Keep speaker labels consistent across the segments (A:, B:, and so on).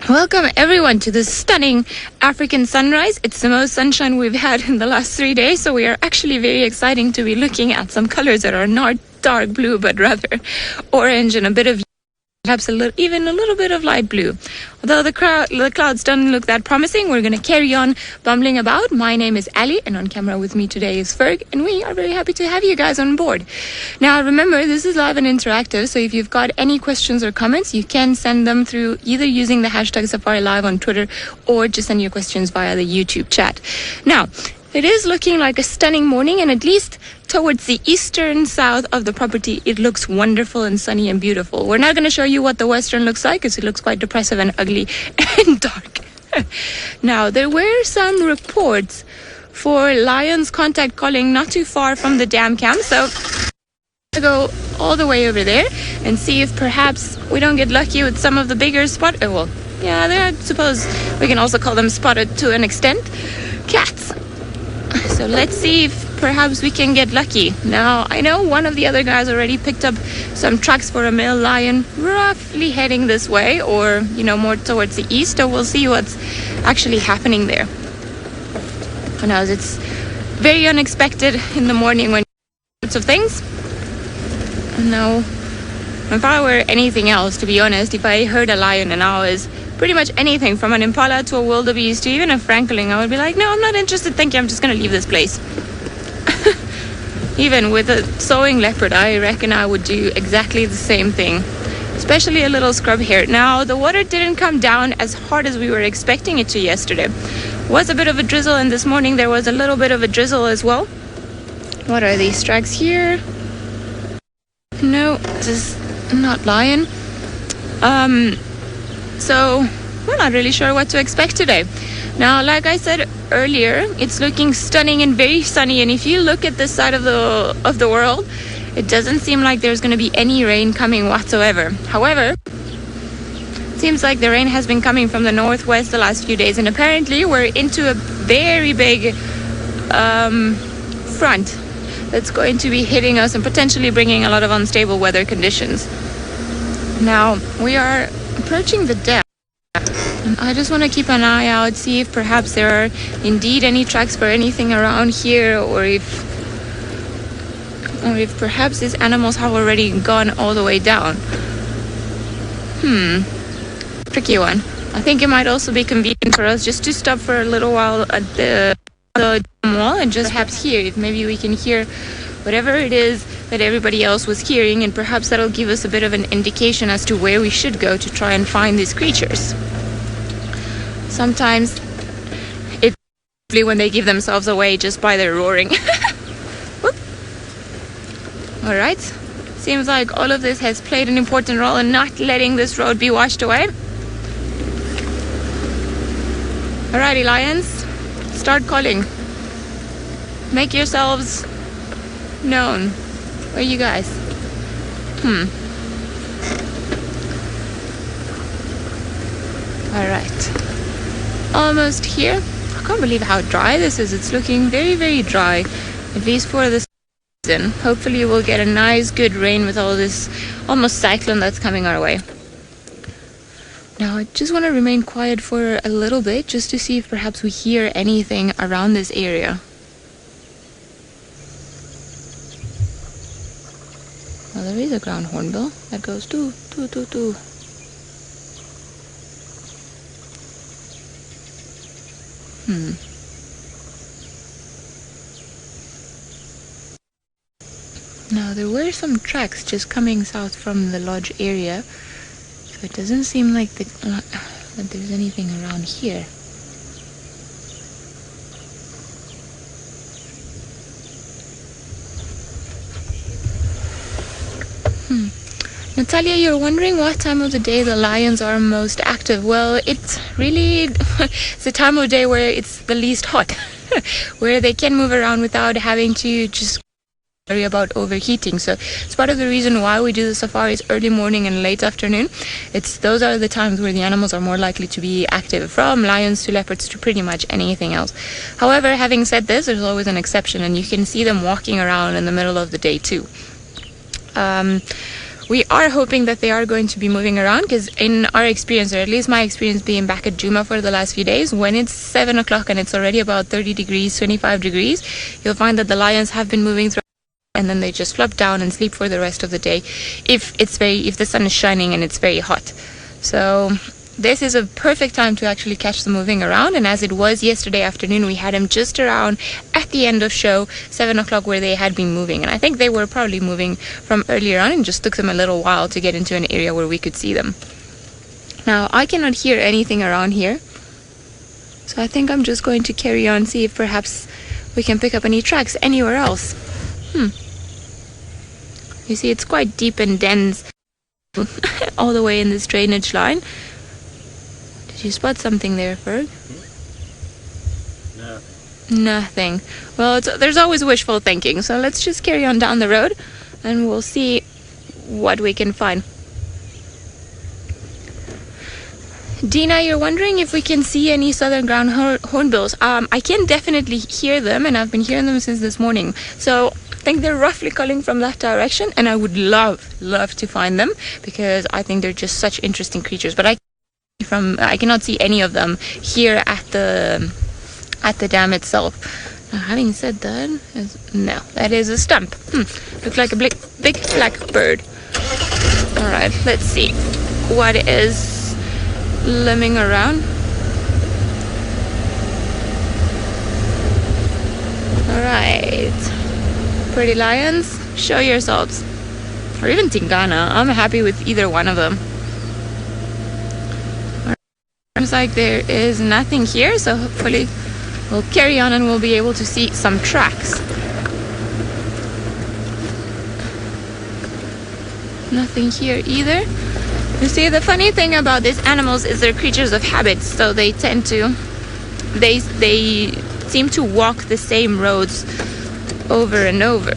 A: Welcome everyone to this stunning African sunrise. It's the most sunshine we've had in the last 3 days, so we are actually very exciting to be looking at some colors that are not dark blue but rather orange and a bit of perhaps even a little bit of light blue. Although the clouds don't look that promising, we're going to carry on bumbling about. My name is Ali, and on camera with me today is Ferg, and we are very happy to have you guys on board. Now remember, this is live and interactive, so if you've got any questions or comments, you can send them through either using the hashtag Safari Live on Twitter or just send your questions via the YouTube chat. Now, it is looking like a stunning morning, and at least towards the eastern south of the property, it looks wonderful and sunny and beautiful. We're not going to show you what the western looks like because it looks quite depressive and ugly and dark. Now, there were some reports for lions contact calling not too far from the dam camp, so I'm going to go all the way over there and see if perhaps we don't get lucky with some of the bigger I suppose we can also call them spotted to an extent, cats. So let's see if perhaps we can get lucky. Now, I know one of the other guys already picked up some tracks for a male lion roughly heading this way, or, more towards the east, so we'll see what's actually happening there. Who knows, it's very unexpected in the morning when sorts of things. No, if I were anything else, to be honest, if I heard a lion and I was pretty much anything from an impala to a wildebeest to even a francolin, I would be like, no, I'm not interested, thank you, I'm just going to leave this place. Even with a sowing leopard, I reckon I would do exactly the same thing, especially a little scrub here. Now, the water didn't come down as hard as we were expecting it to yesterday. Was a bit of a drizzle, and this morning there was a little bit of a drizzle as well. What are these tracks here? No, this is not lion. So we're not really sure what to expect today. Now, like I said earlier, it's looking stunning and very sunny, and if you look at this side of the world, it doesn't seem like there's going to be any rain coming whatsoever. However, it seems like the rain has been coming from the northwest the last few days, and apparently we're into a very big front that's going to be hitting us and potentially bringing a lot of unstable weather conditions. Now, we are approaching the dam, and I just want to keep an eye out, see if perhaps there are indeed any tracks for anything around here, or if perhaps these animals have already gone all the way down. Tricky one. I think it might also be convenient for us just to stop for a little while at the wall and just perhaps hear if maybe we can hear whatever it is that everybody else was hearing, and perhaps that'll give us a bit of an indication as to where we should go to try and find these creatures. Sometimes it's when they give themselves away just by their roaring. Alright, seems like all of this has played an important role in not letting this road be washed away. Alrighty, lions, start calling. Make yourselves known. Where are you guys? Alright. Almost here. I can't believe how dry this is. It's looking very, very dry. At least for this season. Hopefully we'll get a nice, good rain with all this almost cyclone that's coming our way. Now, I just want to remain quiet for a little bit just to see if perhaps we hear anything around this area. Well, there is a ground hornbill that goes doo, doo, doo, doo. Now, there were some tracks just coming south from the lodge area, so it doesn't seem like that there's anything around here. Natalia, you're wondering what time of the day the lions are most active. Well, it's the time of day where it's the least hot, where they can move around without having to just worry about overheating. So it's part of the reason why we do the safaris early morning and late afternoon. Those are the times where the animals are more likely to be active, from lions to leopards to pretty much anything else. However, having said this, there's always an exception, and you can see them walking around in the middle of the day too. We are hoping that they are going to be moving around, because in our experience, or at least my experience being back at Djuma for the last few days, when it's 7 o'clock and it's already about 30 degrees, 25 degrees, you'll find that the lions have been moving through, and then they just flop down and sleep for the rest of the day if the sun is shining and it's very hot. So this is a perfect time to actually catch them moving around, and as it was yesterday afternoon, we had them just around at the end of show 7 o'clock where they had been moving, and I think they were probably moving from earlier on and just took them a little while to get into an area where we could see them. Now I cannot hear anything around here, so I think I'm just going to carry on, see if perhaps we can pick up any tracks anywhere else. You see, it's quite deep and dense all the way in this drainage line. Did you spot something there, Ferg? Nothing. Well, there's always wishful thinking, so let's just carry on down the road and we'll see what we can find. Dina, you're wondering if we can see any southern ground hornbills. I can definitely hear them, and I've been hearing them since this morning. So I think they're roughly calling from that direction, and I would love to find them, because I think they're just such interesting creatures. But I cannot see any of them here at the dam itself. Now, having said that, no, that is a stump. Looks like a big black bird. All right, let's see what is limbing around. All right, pretty lions, show yourselves. Or even Tingana, I'm happy with either one of them. Seems like there is nothing here, so hopefully we'll carry on and we'll be able to see some tracks. Nothing here either. You see, the funny thing about these animals is they're creatures of habit, so they tend to, they seem to walk the same roads over and over.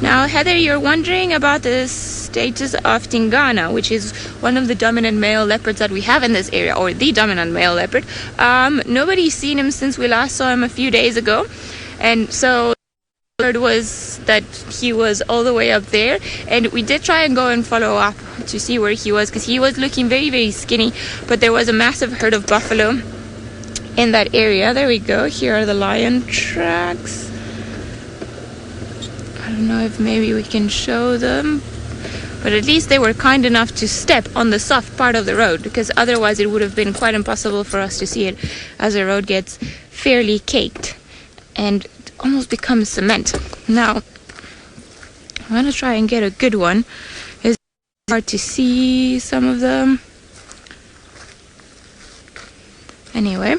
A: Now, Heather, you're wondering about the status of Tingana, which is one of the dominant male leopards that we have in this area, or the dominant male leopard. Nobody's seen him since we last saw him a few days ago, and so the word was that he was all the way up there, and we did try and go and follow up to see where he was, because he was looking very, very skinny, but there was a massive herd of buffalo in that area. There we go. Here are the lion tracks. I don't know if maybe we can show them, but at least they were kind enough to step on the soft part of the road, because otherwise it would have been quite impossible for us to see it, as the road gets fairly caked and almost becomes cement. Now, I'm going to try and get a good one. It's hard to see some of them. Anyway,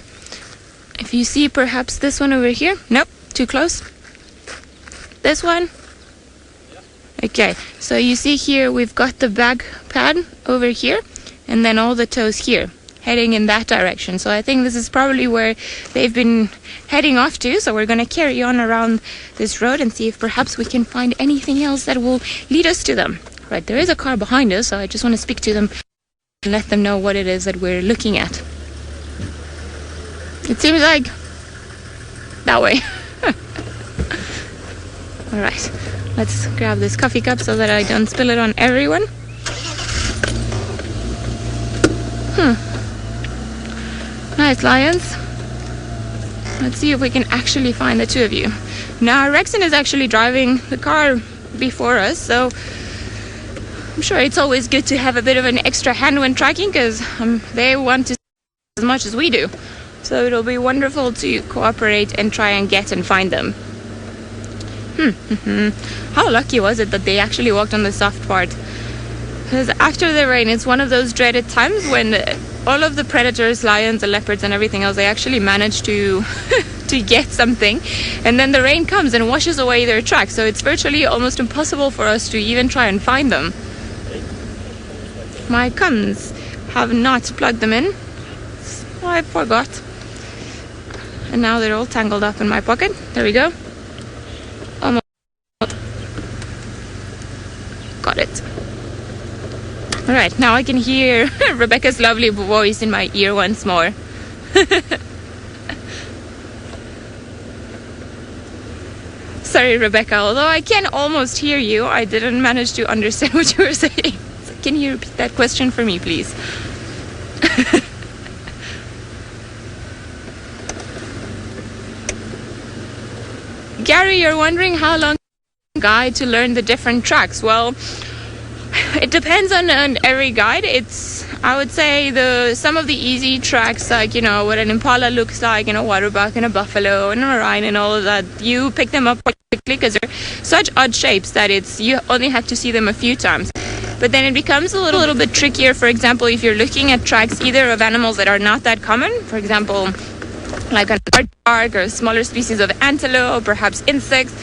A: if you see perhaps this one over here. Nope, too close. This one. Okay, so you see here we've got the back pad over here, and then all the toes here, heading in that direction. So I think this is probably where they've been heading off to. So we're going to carry on around this road and see if perhaps we can find anything else that will lead us to them. Right, there is a car behind us, so I just want to speak to them and let them know what it is that we're looking at. It seems like that way. All right, let's grab this coffee cup so that I don't spill it on everyone. Nice lions. Let's see if we can actually find the two of you. Now, Rexon is actually driving the car before us, so I'm sure it's always good to have a bit of an extra hand when tracking, because they want to as much as we do. So it'll be wonderful to cooperate and try and get and find them. How lucky was it that they actually walked on the soft part? Because after the rain, it's one of those dreaded times when all of the predators, lions and leopards and everything else, they actually manage to to get something, and then the rain comes and washes away their tracks, so it's virtually almost impossible for us to even try and find them. My cones have not plugged them in. I forgot, and now they're all tangled up in my pocket. There we go. Almost got it. All right, now I can hear Rebecca's lovely voice in my ear once more. Sorry, Rebecca, although I can almost hear you, I didn't manage to understand what you were saying. So can you repeat that question for me, please? Gary, you're wondering how long guide to learn the different tracks. Well, it depends on every guide. I would say some of the easy tracks, like, what an impala looks like, waterbuck and a buffalo and a rhino and all of that, you pick them up quite quickly because they're such odd shapes that you only have to see them a few times. But then it becomes a little bit trickier. For example, if you're looking at tracks either of animals that are not that common, for example, like an aardvark or smaller species of antelope, perhaps insects,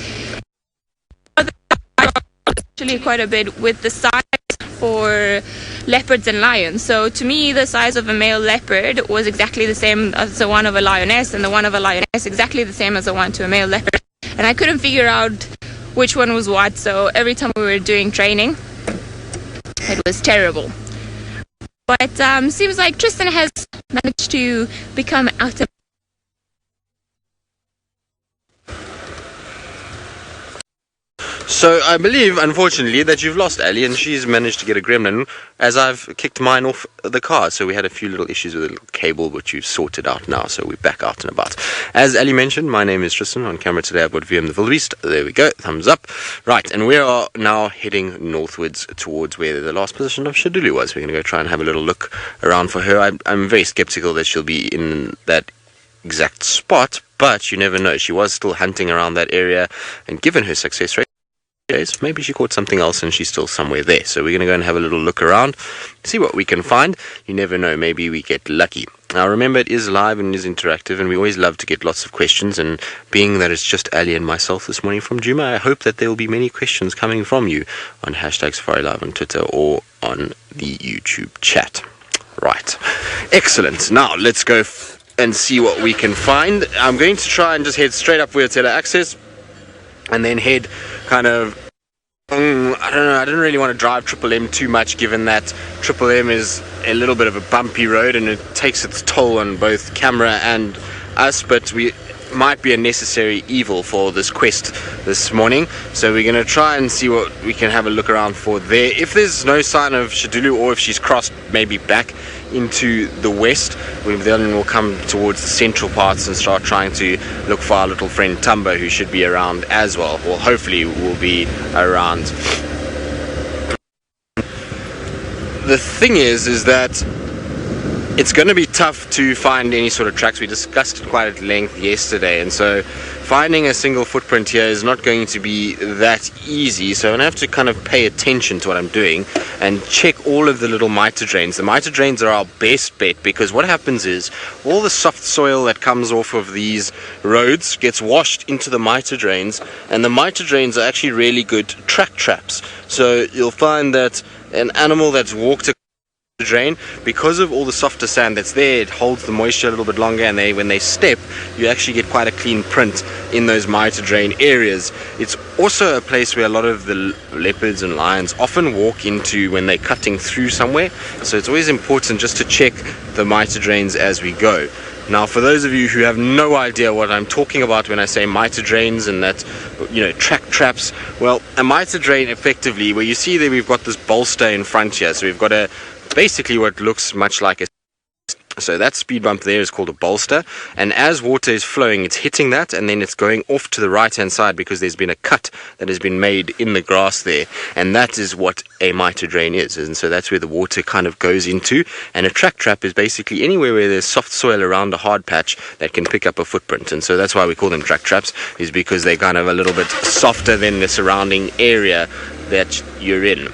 A: actually quite a bit with the size for leopards and lions. So to me, the size of a male leopard was exactly the same as the one of a lioness, and the one of a lioness exactly the same as the one to a male leopard. And I couldn't figure out which one was what, so every time we were doing training, it was terrible. But seems like Tristan has managed to become out of.
B: So I believe, unfortunately, that you've lost Ali, and she's managed to get a gremlin as I've kicked mine off the car. So we had a few little issues with a little cable, which you've sorted out now. So we're back out and about. As Ali mentioned, my name is Tristan. On camera today, I've got VM the Wildebeest. There we go. Thumbs up. Right, and we are now heading northwards towards where the last position of Shadulu was. We're going to go try and have a little look around for her. I'm very skeptical that she'll be in that exact spot, but you never know. She was still hunting around that area, and given her success rate, maybe she caught something else and she's still somewhere there. So we're going to go and have a little look around, see what we can find. You never know, maybe we get lucky. Now remember, it is live and it is interactive, and we always love to get lots of questions, and being that it's just Ali and myself this morning from Djuma, I hope that there will be many questions coming from you on #SafariLive on Twitter or on the YouTube chat. Right, excellent. Now let's go and see what we can find. I'm going to try and just head straight up where Tele Access, and then head kind of, I don't know, I don't really want to drive Triple M too much, given that Triple M is a little bit of a bumpy road and it takes its toll on both camera and us, but we might be a necessary evil for this quest this morning. So we're going to try and see what we can have a look around for there. If there's no sign of Shadulu, or if she's crossed maybe back into the west, then we'll come towards the central parts and start trying to look for our little friend Tumbo, who should be around as well. Well, hopefully will be around. The thing is that it's going to be tough to find any sort of tracks. We discussed it quite at length yesterday, and so finding a single footprint here is not going to be that easy. So I'm going to have to kind of pay attention to what I'm doing and check all of the little mitre drains. The mitre drains are our best bet, because what happens is all the soft soil that comes off of these roads gets washed into the mitre drains, and the mitre drains are actually really good track traps. So you'll find that an animal that's walked drain, because of all the softer sand that's there, it holds the moisture a little bit longer, and when they step, you actually get quite a clean print in those mitre drain areas. It's also a place where a lot of the leopards and lions often walk into when they're cutting through somewhere, so it's always important just to check the mitre drains as we go. Now, for those of you who have no idea what I'm talking about when I say mitre drains and that, track traps, well, a mitre drain, effectively, where you see there we've got this bolster in front here, so we've got basically what looks much like so that speed bump there is called a bolster, and as water is flowing, it's hitting that, and then it's going off to the right hand side because there's been a cut that has been made in the grass there, and that is what a mitre drain is. And so that's where the water kind of goes into, and a track trap is basically anywhere where there's soft soil around a hard patch that can pick up a footprint. And so that's why we call them track traps, is because they're kind of a little bit softer than the surrounding area that you're in.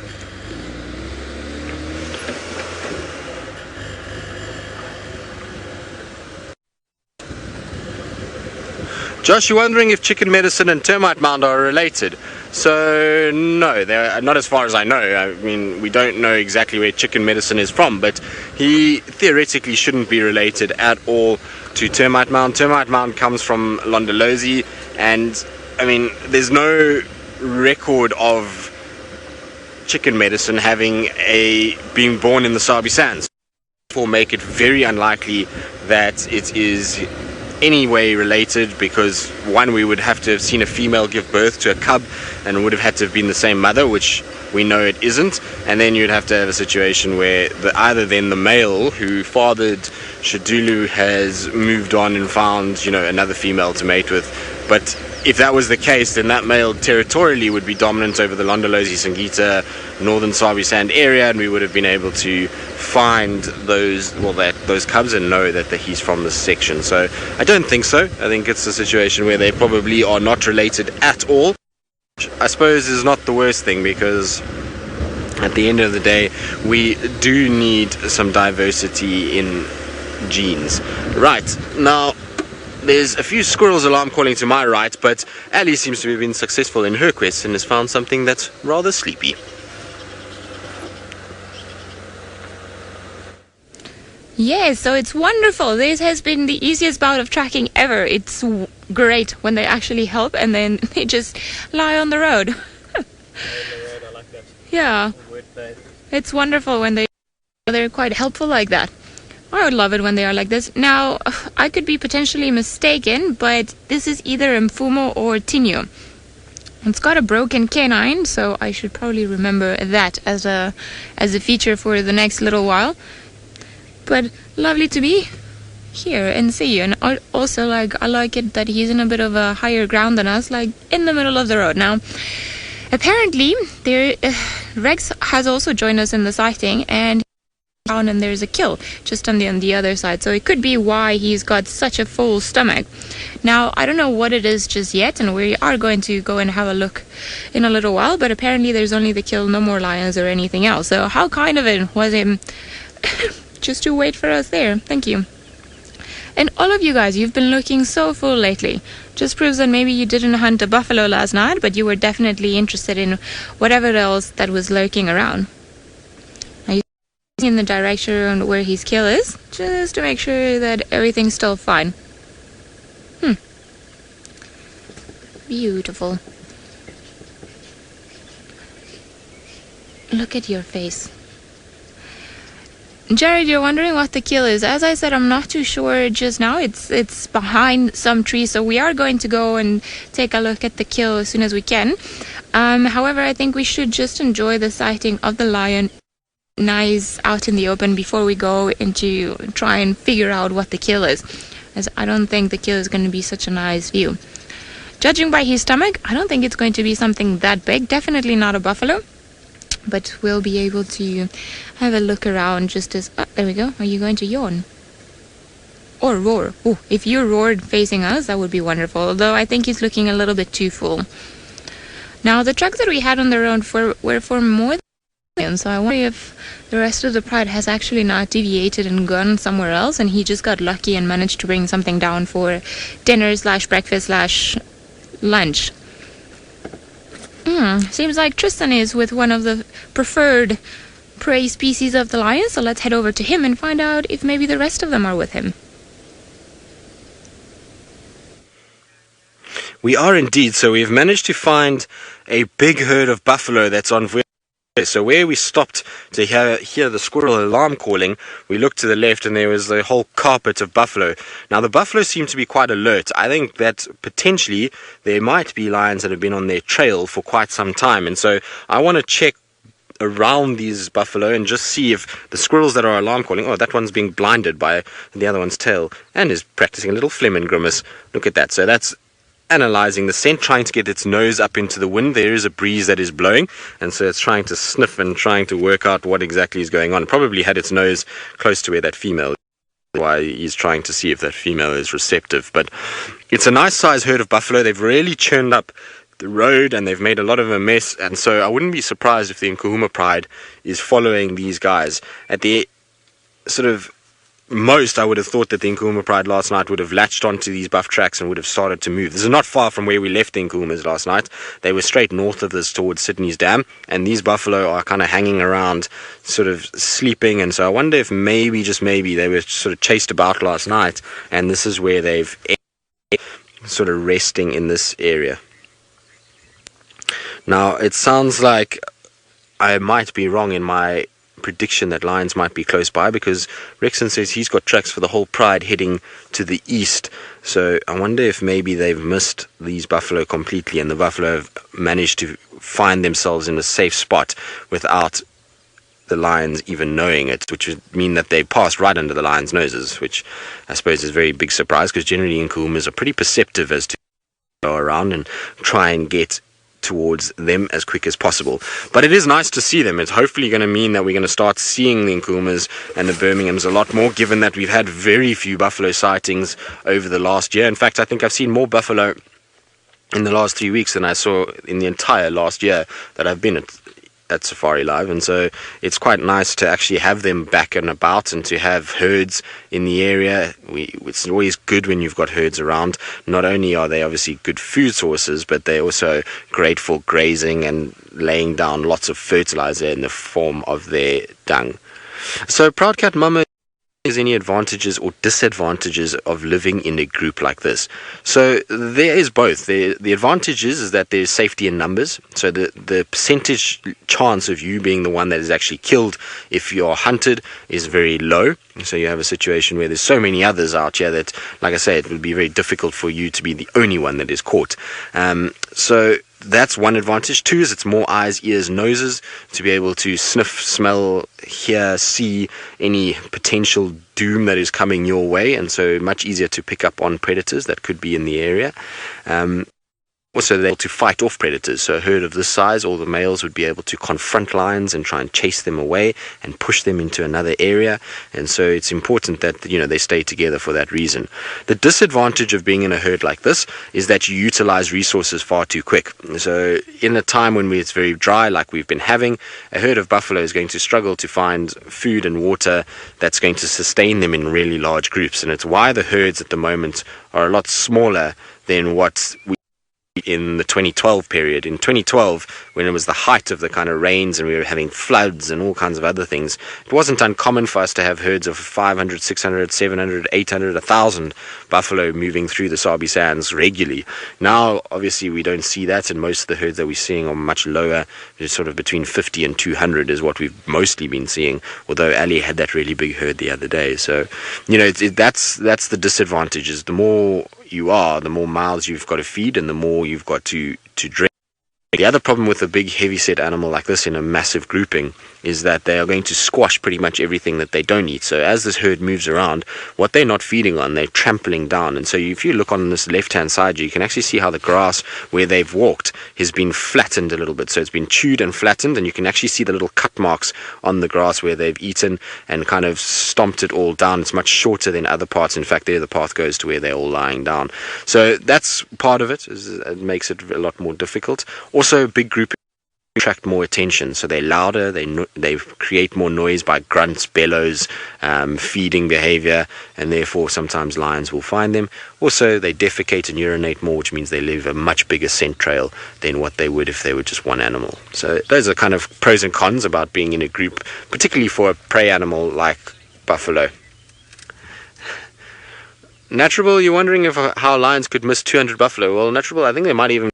B: Josh, you're wondering if chicken medicine and termite mound are related. So, no, they're not, as far as I know. I mean, we don't know exactly where chicken medicine is from, but he theoretically shouldn't be related at all to termite mound. Termite mound comes from Londolozi, and, I mean, there's no record of chicken medicine being born in the Sabi sands. Therefore, make it very unlikely that it is any way related, because one, we would have to have seen a female give birth to a cub and it would have had to have been the same mother, which we know it isn't, and then you'd have to have a situation where either then the male who fathered Shadulu has moved on and found, another female to mate with. But if that was the case, then that male territorially would be dominant over the Londolozi, Singita, northern Sabi Sand area, and we would have been able to find those cubs and know that he's from this section. So I don't think so. I think it's a situation where they probably are not related at all. I suppose is not the worst thing, because at the end of the day we do need some diversity in genes. Right, now there's a few squirrels alarm calling to my right, but Ali seems to have been successful in her quest and has found something that's rather sleepy.
A: Yes, so it's wonderful. This has been the easiest bout of tracking ever. It's great when they actually help and then they just lie on the road. Yeah, it's wonderful when they're quite helpful like that. I would love it when they are like this. Now, I could be potentially mistaken, but this is either Mfumo or Tinyo. It's got a broken canine, so I should probably remember that as a feature for the next little while. But lovely to be here and see you. And also, I like it that he's in a bit of a higher ground than us, like in the middle of the road. Now, apparently, Rex has also joined us in the sighting, and there's a kill just on the other side. So it could be why he's got such a full stomach. Now, I don't know what it is just yet, and we are going to go and have a look in a little while. But apparently, there's only the kill, no more lions or anything else. So how kind of it was him just to wait for us there. Thank you. And all of you guys, you've been looking so full lately. Just proves that maybe you didn't hunt a buffalo last night, but you were definitely interested in whatever else that was lurking around. Are you in the direction where his kill is? Just to make sure that everything's still fine. Beautiful. Look at your face. Jared, you're wondering what the kill is. As I said, I'm not too sure just now. It's behind some trees, so we are going to go and take a look at the kill as soon as we can. However, I think we should just enjoy the sighting of the lion nice out in the open before we go into try and figure out what the kill is, as I don't think the kill is going to be such a nice view. Judging by his stomach, I don't think it's going to be something that big. Definitely not a buffalo. But we'll be able to have a look around just as... Oh, there we go. Are you going to yawn? Or roar? Oh, if you roared facing us, that would be wonderful. Although I think he's looking a little bit too full. Now, the trucks that we had on the road were for more than... So I wonder if the rest of the pride has actually not deviated and gone somewhere else, and he just got lucky and managed to bring something down for dinner/breakfast/lunch. Seems like Tristan is with one of the preferred prey species of the lion, so let's head over to him and find out if maybe the rest of them are with him.
B: We are indeed. So we've managed to find a big herd of buffalo that's on... So where we stopped to hear the squirrel alarm calling, we looked to the left and there was a whole carpet of buffalo. Now the buffalo seem to be quite alert. I think that potentially there might be lions that have been on their trail for quite some time. And so I want to check around these buffalo and just see if the squirrels that are alarm calling... Oh, that one's being blinded by the other one's tail and is practicing a little Fleming grimace. Look at that. So that's analyzing the scent, trying to get its nose up into the wind. There is a breeze that is blowing, and so it's trying to sniff and trying to work out what exactly is going on. It probably had its nose close to where that female is, why he's trying to see if that female is receptive. But it's a nice size herd of buffalo. They've really churned up the road and they've made a lot of a mess, and so I wouldn't be surprised if the Nkuhuma pride is following these guys. At the sort of most, I would have thought that the Nkuhuma pride last night would have latched onto these buff tracks and would have started to move. This is not far from where we left the Nkuhumas last night. They were straight north of this towards Sydney's Dam, and these buffalo are kind of hanging around, sort of sleeping. And so I wonder if maybe, just maybe, they were sort of chased about last night, and this is where they've sort of resting in this area. Now, it sounds like I might be wrong in my prediction that lions might be close by, because Rexon says he's got tracks for the whole pride heading to the east. So I wonder if maybe they've missed these buffalo completely, and the buffalo have managed to find themselves in a safe spot without the lions even knowing it, which would mean that they passed right under the lions' noses, which I suppose is a very big surprise, because generally Nkuhumas are pretty perceptive as to go around and try and get towards them as quick as possible. But it is nice to see them. It's hopefully going to mean that we're going to start seeing the Nkuhumas and the Birminghams a lot more, given that we've had very few buffalo sightings over the last year. In fact, I think I've seen more buffalo in the last 3 weeks than I saw in the entire last year that I've been at Safari Live. And so it's quite nice to actually have them back and about and to have herds in the area. It's always good when you've got herds around. Not only are they obviously good food sources, but they're also great for grazing and laying down lots of fertilizer in the form of their dung. So Proud Cat Mama, is any advantages or disadvantages of living in a group like this? So there is both. The advantage is that there's safety in numbers. So the percentage chance of you being the one that is actually killed if you're hunted is very low. So you have a situation where there's so many others out here that, like I say, it would be very difficult for you to be the only one that is caught. So that's one advantage. Two is it's more eyes, ears, noses to be able to sniff, smell, hear, see any potential doom that is coming your way, and so much easier to pick up on predators that could be in the area. Also, they're able to fight off predators. So a herd of this size, all the males would be able to confront lions and try and chase them away and push them into another area. And so it's important that, they stay together for that reason. The disadvantage of being in a herd like this is that you utilize resources far too quick. So in a time when it's very dry, like we've been having, a herd of buffalo is going to struggle to find food and water that's going to sustain them in really large groups. And it's why the herds at the moment are a lot smaller than what we in the 2012 period. In 2012, when it was the height of the kind of rains and we were having floods and all kinds of other things, it wasn't uncommon for us to have herds of 500, 600, 700, 800, 1,000 buffalo moving through the Sabi sands regularly. Now, obviously, we don't see that, and most of the herds that we're seeing are much lower. It's sort of between 50 and 200 is what we've mostly been seeing, although Ali had that really big herd the other day. So, that's the disadvantage, is the more you are, the more mouths you've got to feed and the more you've got to drink. The other problem with a big heavy-set animal like this in a massive grouping is that they are going to squash pretty much everything that they don't eat. So as this herd moves around, what they're not feeding on, they're trampling down. And so if you look on this left-hand side, you can actually see how the grass where they've walked has been flattened a little bit. So it's been chewed and flattened, and you can actually see the little cut marks on the grass where they've eaten and kind of stomped it all down. It's much shorter than other parts. In fact, there the path goes to where they're all lying down. So that's part of it. It makes it a lot more difficult. Also, big group attract more attention, so they're louder, they create more noise by grunts, bellows, feeding behavior, and therefore sometimes lions will find them. Also, they defecate and urinate more, which means they leave a much bigger scent trail than what they would if they were just one animal. So those are kind of pros and cons about being in a group, particularly for a prey animal like buffalo. Naturable, you're wondering how lions could miss 200 buffalo. Well, Naturable, I think they might even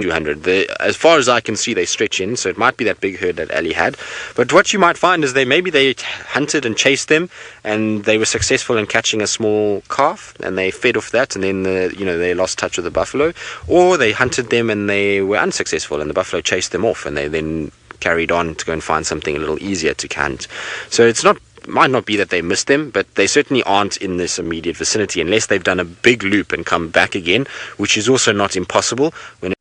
B: 200. As far as I can see, they stretch in, so it might be that big herd that Ali had. But what you might find is maybe they hunted and chased them, and they were successful in catching a small calf, and they fed off that, and then they lost touch with the buffalo, or they hunted them and they were unsuccessful, and the buffalo chased them off, and they then carried on to go and find something a little easier to hunt. So might not be that they missed them, but they certainly aren't in this immediate vicinity unless they've done a big loop and come back again, which is also not impossible. When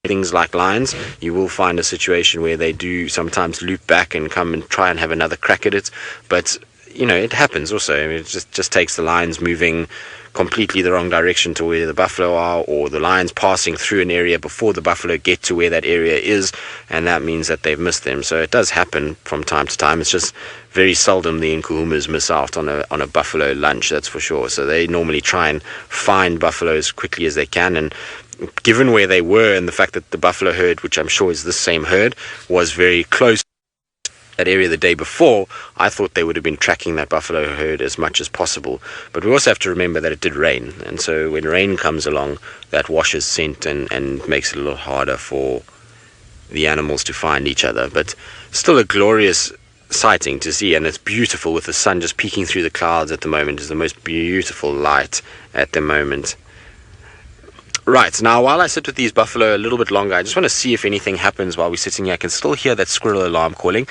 B: things like lions, you will find a situation where they do sometimes loop back and come and try and have another crack at it. But it happens also. I mean, it just takes the lions moving completely the wrong direction to where the buffalo are, or the lions passing through an area before the buffalo get to where that area is, and that means that they've missed them. So it does happen from time to time. It's just very seldom the Nkuhumas miss out on a buffalo lunch, that's for sure. So they normally try and find buffalo as quickly as they can, and given where they were and the fact that the buffalo herd, which I'm sure is the same herd, was very close to that area the day before, I thought they would have been tracking that buffalo herd as much as possible. But we also have to remember that it did rain, and so when rain comes along, that washes scent and makes it a little harder for the animals to find each other. But still a glorious sighting to see, and it's beautiful with the sun just peeking through the clouds at the moment. It's the most beautiful light at the moment. Right, now while I sit with these buffalo a little bit longer, I just want to see if anything happens while we're sitting here. I can still hear that squirrel alarm calling.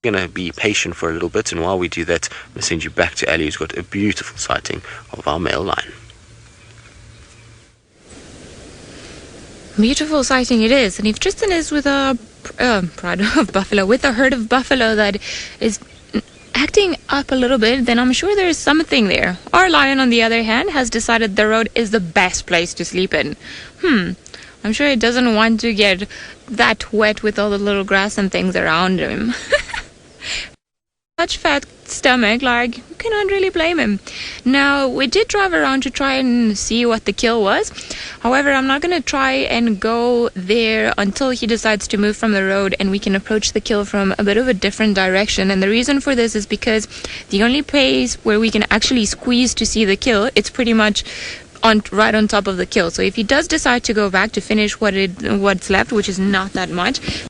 B: I'm going to be patient for a little bit, and while we do that, I'm going to send you back to Ali, who's got a beautiful sighting of our male lion.
A: Beautiful sighting it is, and if Tristan is with a pride of buffalo, with a herd of buffalo that is acting up a little bit, then I'm sure there's something there. Our lion, on the other hand, has decided the road is the best place to sleep in. I'm sure it doesn't want to get that wet with all the little grass and things around him. Such fat stomach, like, you cannot really blame him. Now, we did drive around to try and see what the kill was. However, I'm not going to try and go there until he decides to move from the road and we can approach the kill from a bit of a different direction. And the reason for this is because the only place where we can actually squeeze to see the kill, it's pretty much right on top of the kill. So if he does decide to go back to finish what's left, which is not that much,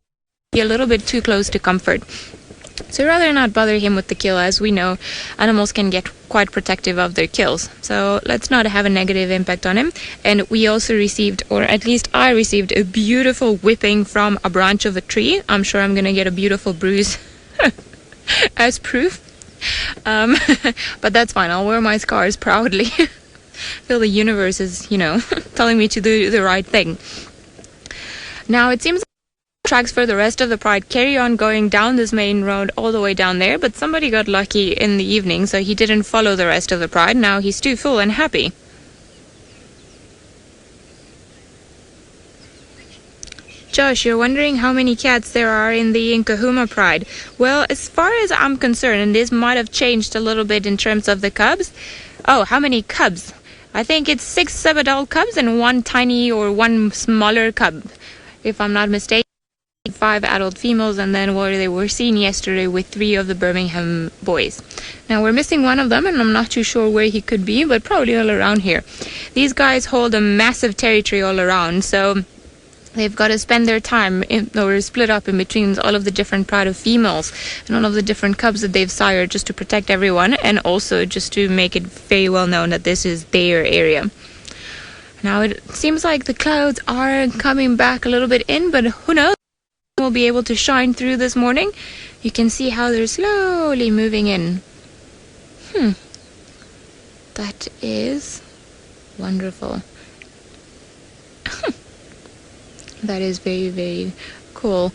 A: be a little bit too close to comfort. So rather not bother him with the kill. As we know, animals can get quite protective of their kills. So let's not have a negative impact on him. And we also received, or at least I received, a beautiful whipping from a branch of a tree. I'm sure I'm going to get a beautiful bruise as proof. But that's fine. I'll wear my scars proudly. Feel the universe is, telling me to do the right thing. Now, it seems tracks for the rest of the pride carry on going down this main road all the way down there, but somebody got lucky in the evening, so he didn't follow the rest of the pride. Now he's too full and happy. Josh, you're wondering how many cats there are in the Nkuhuma pride. Well, as far as I'm concerned, and this might have changed a little bit in terms of the cubs. Oh, how many cubs? I think it's 6 sub-adult cubs and one tiny or one smaller cub, if I'm not mistaken. 5 adult females, and then they were seen yesterday with 3 of the Birmingham boys. Now we're missing one of them, and I'm not too sure where he could be, but probably all around here. These guys hold a massive territory all around, so they've got to spend their time or split up in between all of the different pride of females and all of the different cubs that they've sired, just to protect everyone, and also just to make it very well known that this is their area. Now it seems like the clouds are coming back a little bit in, but who knows? Will be able to shine through this morning. You can see how they're slowly moving in. That is wonderful. That is very, very cool.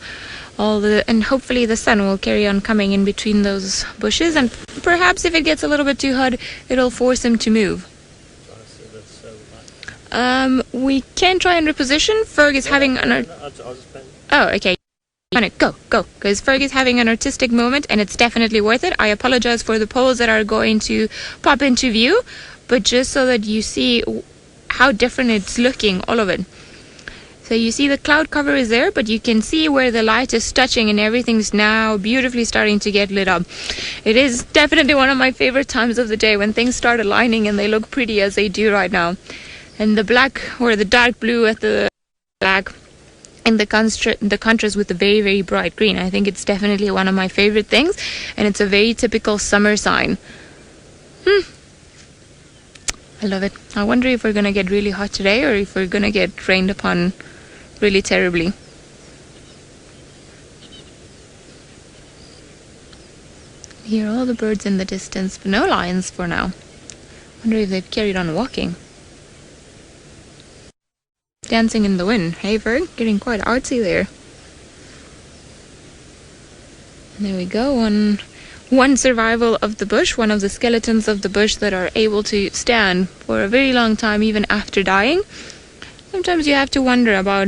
A: And hopefully the sun will carry on coming in between those bushes, and perhaps if it gets a little bit too hot, it'll force him to move. We can try and reposition. Ferg is having an... Oh, okay. Go, because Ferg is having an artistic moment, and it's definitely worth it. I apologize for the poles that are going to pop into view, but just so that you see how different it's looking, all of it. So you see the cloud cover is there, but you can see where the light is touching, and everything's now beautifully starting to get lit up. It is definitely one of my favorite times of the day, when things start aligning and they look pretty as they do right now. And the black or the dark blue at the black, and the contrast with the very, very bright green. I think it's definitely one of my favorite things, and it's a very typical summer sign. I love it. I wonder if we're going to get really hot today, or if we're going to get rained upon really terribly. Hear all the birds in the distance, but no lions for now. Wonder if they've carried on walking. Dancing in the wind. Hey, Ferg, getting quite artsy there. And there we go. One survival of the bush, one of the skeletons of the bush that are able to stand for a very long time, even after dying. Sometimes you have to wonder about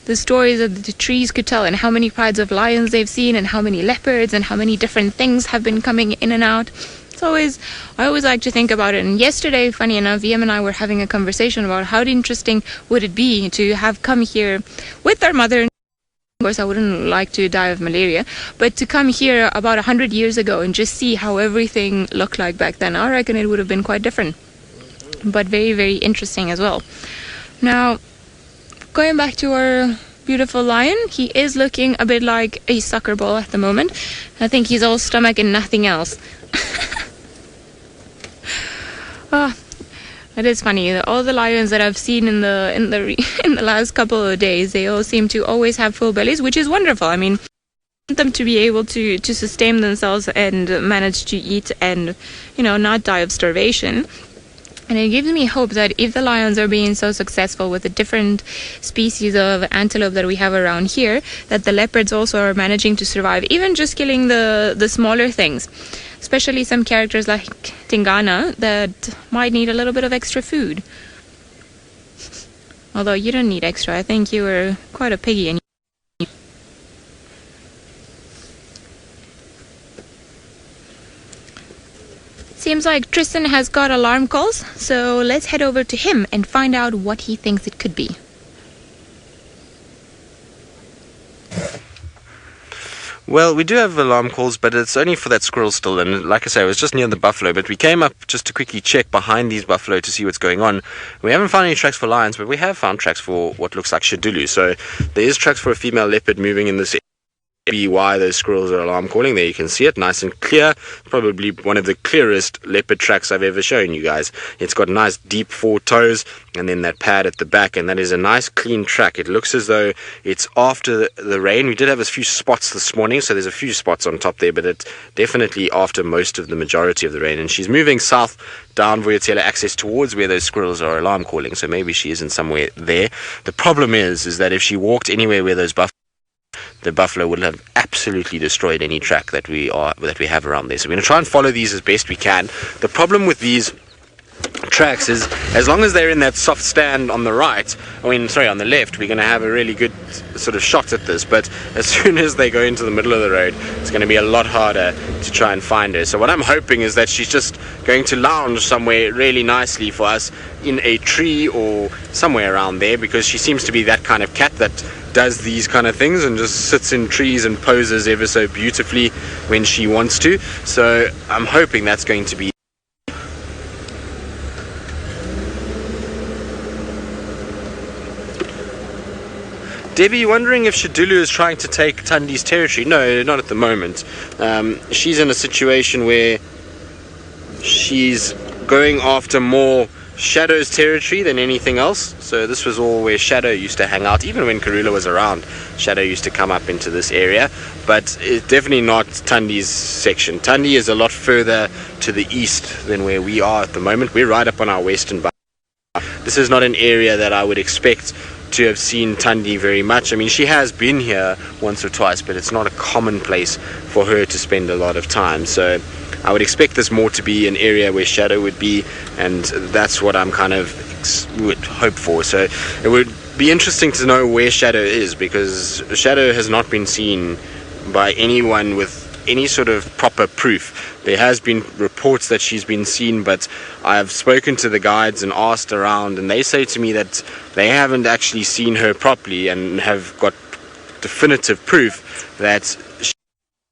A: the stories that the trees could tell, and how many prides of lions they've seen, and how many leopards, and how many different things have been coming in and out. I always like to think about it. And yesterday, funny enough, VM and I were having a conversation about how interesting would it be to have come here with our mother. Of course, I wouldn't like to die of malaria, but to come here about 100 years ago and just see how everything looked like back then. I reckon it would have been quite different, but very, very interesting as well. Now, going back to our beautiful lion. He is looking a bit like a soccer ball at the moment. I think he's all stomach and nothing else. Oh, it is funny. All the lions that I've seen in the last couple of days, they all seem to always have full bellies, which is wonderful. I mean, I want them to be able to sustain themselves and manage to eat and, not die of starvation. And it gives me hope that if the lions are being so successful with the different species of antelope that we have around here, that the leopards also are managing to survive, even just killing the smaller things, especially some characters like Tingana that might need a little bit of extra food. Although you don't need extra. I think you were quite a piggy. And seems like Tristan has got alarm calls, so let's head over to him and find out what he thinks it could be.
B: Well, we do have alarm calls, but it's only for that squirrel still. And like I say, I was just near the buffalo, but we came up just to quickly check behind these buffalo to see what's going on. We haven't found any tracks for lions, but we have found tracks for what looks like shadulu. So there is tracks for a female leopard moving in this area. Why those squirrels are alarm calling. There you can see it nice and clear. Probably one of the clearest leopard tracks I've ever shown you guys. It's got nice deep 4 toes and then that pad at the back, and that is a nice clean track. It looks as though it's after the rain. We did have a few spots this morning, so there's a few spots on top there, but it's definitely after most of the majority of the rain. And she's moving south down Vuyatela access towards where those squirrels are alarm calling, so maybe she isn't somewhere there. The problem is that if she walked anywhere where those the buffalo would have absolutely destroyed any track that we have around there. So we're going to try and follow these as best we can. The problem with these tracks is, as long as they're in that soft stand on the on the left, we're going to have a really good sort of shot at this. But as soon as they go into the middle of the road, it's going to be a lot harder to try and find her. So what I'm hoping is that she's just going to lounge somewhere really nicely for us in a tree or somewhere around there, because she seems to be that kind of cat that does these kind of things and just sits in trees and poses ever so beautifully when she wants to. So I'm hoping that's going to be. Debbie, wondering if Shadulu is trying to take Tandi's territory? No, not at the moment. She's in a situation where she's going after more Shadow's territory than anything else. So this was all where Shadow used to hang out. Even when Karula was around, Shadow used to come up into this area, but it's definitely not Tandi's section. Tandi is a lot further to the east than where we are at the moment. We're right up on our western boundary. This is not an area that I would expect to have seen Tandi very much. I mean, she has been here once or twice, but it's not a common place for her to spend a lot of time. So I would expect this more to be an area where Shadow would be, and that's what I'm kind of would hope for. So it would be interesting to know where Shadow is, because Shadow has not been seen by anyone with any sort of proper proof. There has been reports that she's been seen, but I've spoken to the guides and asked around, and they say to me that they haven't actually seen her properly and have got definitive proof that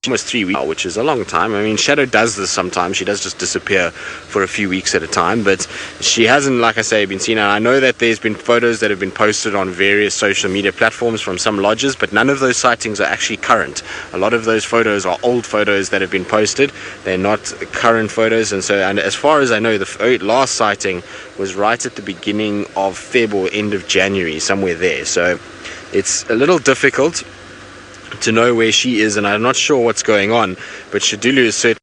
B: almost 3 weeks, which is a long time. I mean, Shadow does this sometimes. She does just disappear for a few weeks at a time, but she hasn't, like I say, been seen. And I know that there's been photos that have been posted on various social media platforms from some lodges, but none of those sightings are actually current. A lot of those photos are old photos that have been posted. They're not current photos. And as far as I know, the last sighting was right at the beginning of Feb or end of January, somewhere there. So it's a little difficult to know where she is, and I'm not sure what's going on, but Shadulu is certainly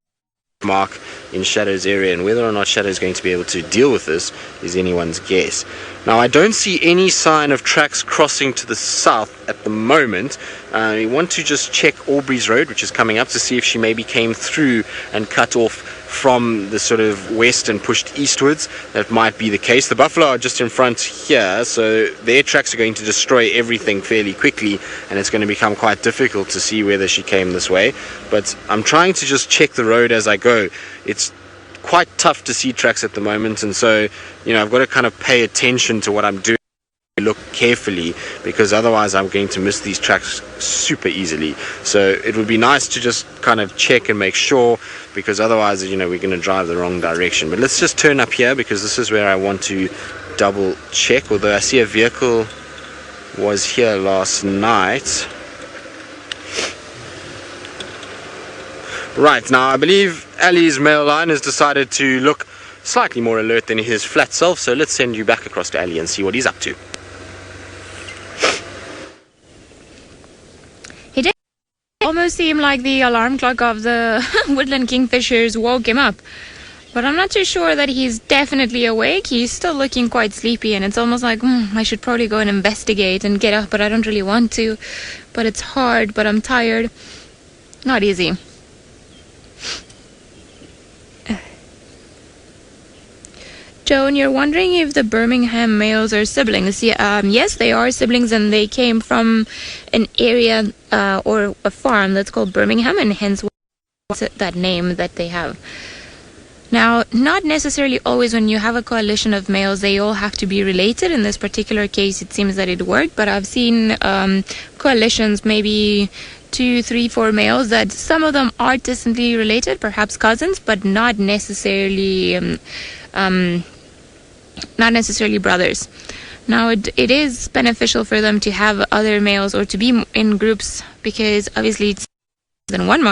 B: a mark in Shadow's area, and whether or not Shadow is going to be able to deal with this is anyone's guess. Now, I don't see any sign of tracks crossing to the south at the moment. We want to just check Aubrey's Road, which is coming up, to see if she maybe came through and cut off from the sort of west and pushed eastwards. That might be the case. The buffalo are just in front here, so their tracks are going to destroy everything fairly quickly, and it's going to become quite difficult to see whether she came this way. But I'm trying to just check the road as I go. It's quite tough to see tracks at the moment, and so I've got to kind of pay attention to what I'm doing, look carefully, because otherwise I'm going to miss these tracks super easily. So it would be nice to just kind of check and make sure, because otherwise we're going to drive the wrong direction. But let's just turn up here, because this is where I want to double check. Although I see a vehicle was here last night. Right, now I believe Ali's male lion has decided to look slightly more alert than his flat self, so let's send you back across to Ali and see what he's up to.
A: He did almost seem like the alarm clock of the woodland kingfishers woke him up. But I'm not too sure that he's definitely awake. He's still looking quite sleepy, and it's almost like, I should probably go and investigate and get up, but I don't really want to. But it's hard, but I'm tired. Not easy. Joan, you're wondering if the Birmingham males are siblings. Yes, they are siblings, and they came from an area or a farm that's called Birmingham, and hence that name that they have. Now, not necessarily always when you have a coalition of males, they all have to be related. In this particular case, it seems that it worked, but I've seen coalitions, maybe 2, 3, 4 males, that some of them are distantly related, perhaps cousins, but not necessarily brothers. Now, it is beneficial for them to have other males or to be in groups, because obviously it's than one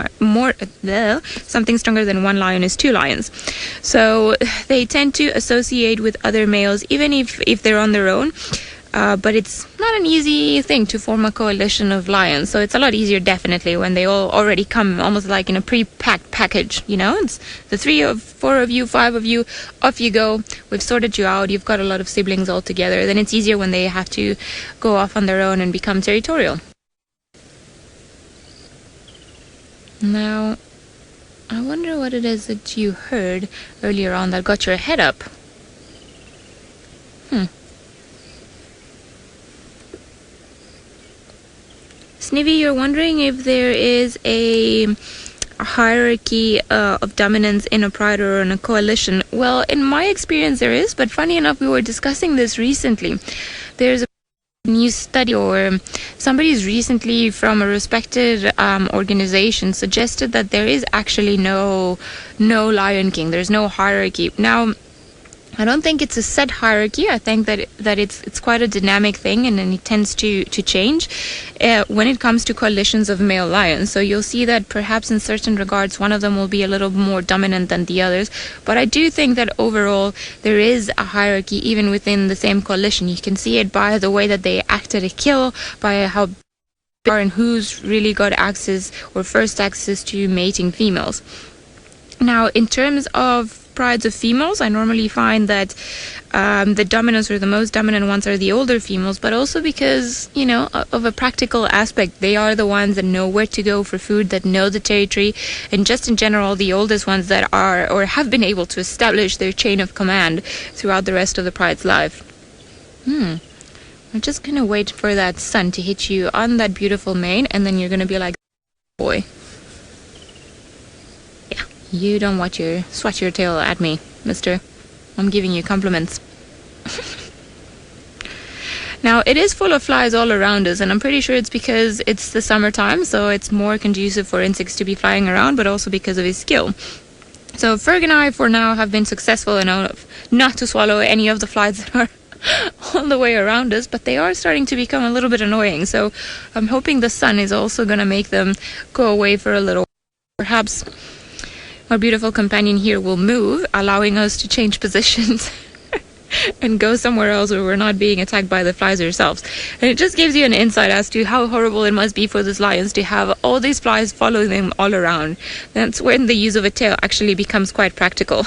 A: something stronger than one lion is 2 lions. So they tend to associate with other males, even if they're on their own. But it's not an easy thing to form a coalition of lions. So it's a lot easier, definitely, when they all already come almost like in a pre-packed package. It's the 3 of 4 of you, 5 of you, off you go. We've sorted you out. You've got a lot of siblings all together. Then it's easier when they have to go off on their own and become territorial. Now, I wonder what it is that you heard earlier on that got your head up. Snivy, you're wondering if there is a hierarchy of dominance in a pride or in a coalition. Well, in my experience there is, but funny enough, we were discussing this recently. There's a new study, or somebody's recently from a respected organization suggested that there is actually no Lion King. There's no hierarchy. Now, I don't think it's a set hierarchy. I think that it's quite a dynamic thing, and then it tends to change when it comes to coalitions of male lions. So you'll see that perhaps in certain regards one of them will be a little more dominant than the others. But I do think that overall there is a hierarchy even within the same coalition. You can see it by the way that they act at a kill, by how big they are and who's really got access or first access to mating females. Now, in terms of prides of females, I normally find that the dominants or the most dominant ones are the older females, but also because, of a practical aspect. They are the ones that know where to go for food, that know the territory, and just in general, the oldest ones that are or have been able to establish their chain of command throughout the rest of the pride's life. I'm just gonna wait for that sun to hit you on that beautiful mane, and then you're gonna be like, boy. You don't swat your tail at me, mister. I'm giving you compliments. Now, it is full of flies all around us, and I'm pretty sure it's because it's the summertime, so it's more conducive for insects to be flying around, but also because of his skill. So Ferg and I, for now, have been successful enough not to swallow any of the flies that are all the way around us, but they are starting to become a little bit annoying. So I'm hoping the sun is also going to make them go away for a little while. Perhaps our beautiful companion here will move, allowing us to change positions and go somewhere else where we're not being attacked by the flies ourselves. And it just gives you an insight as to how horrible it must be for these lions to have all these flies following them all around. That's when the use of a tail actually becomes quite practical.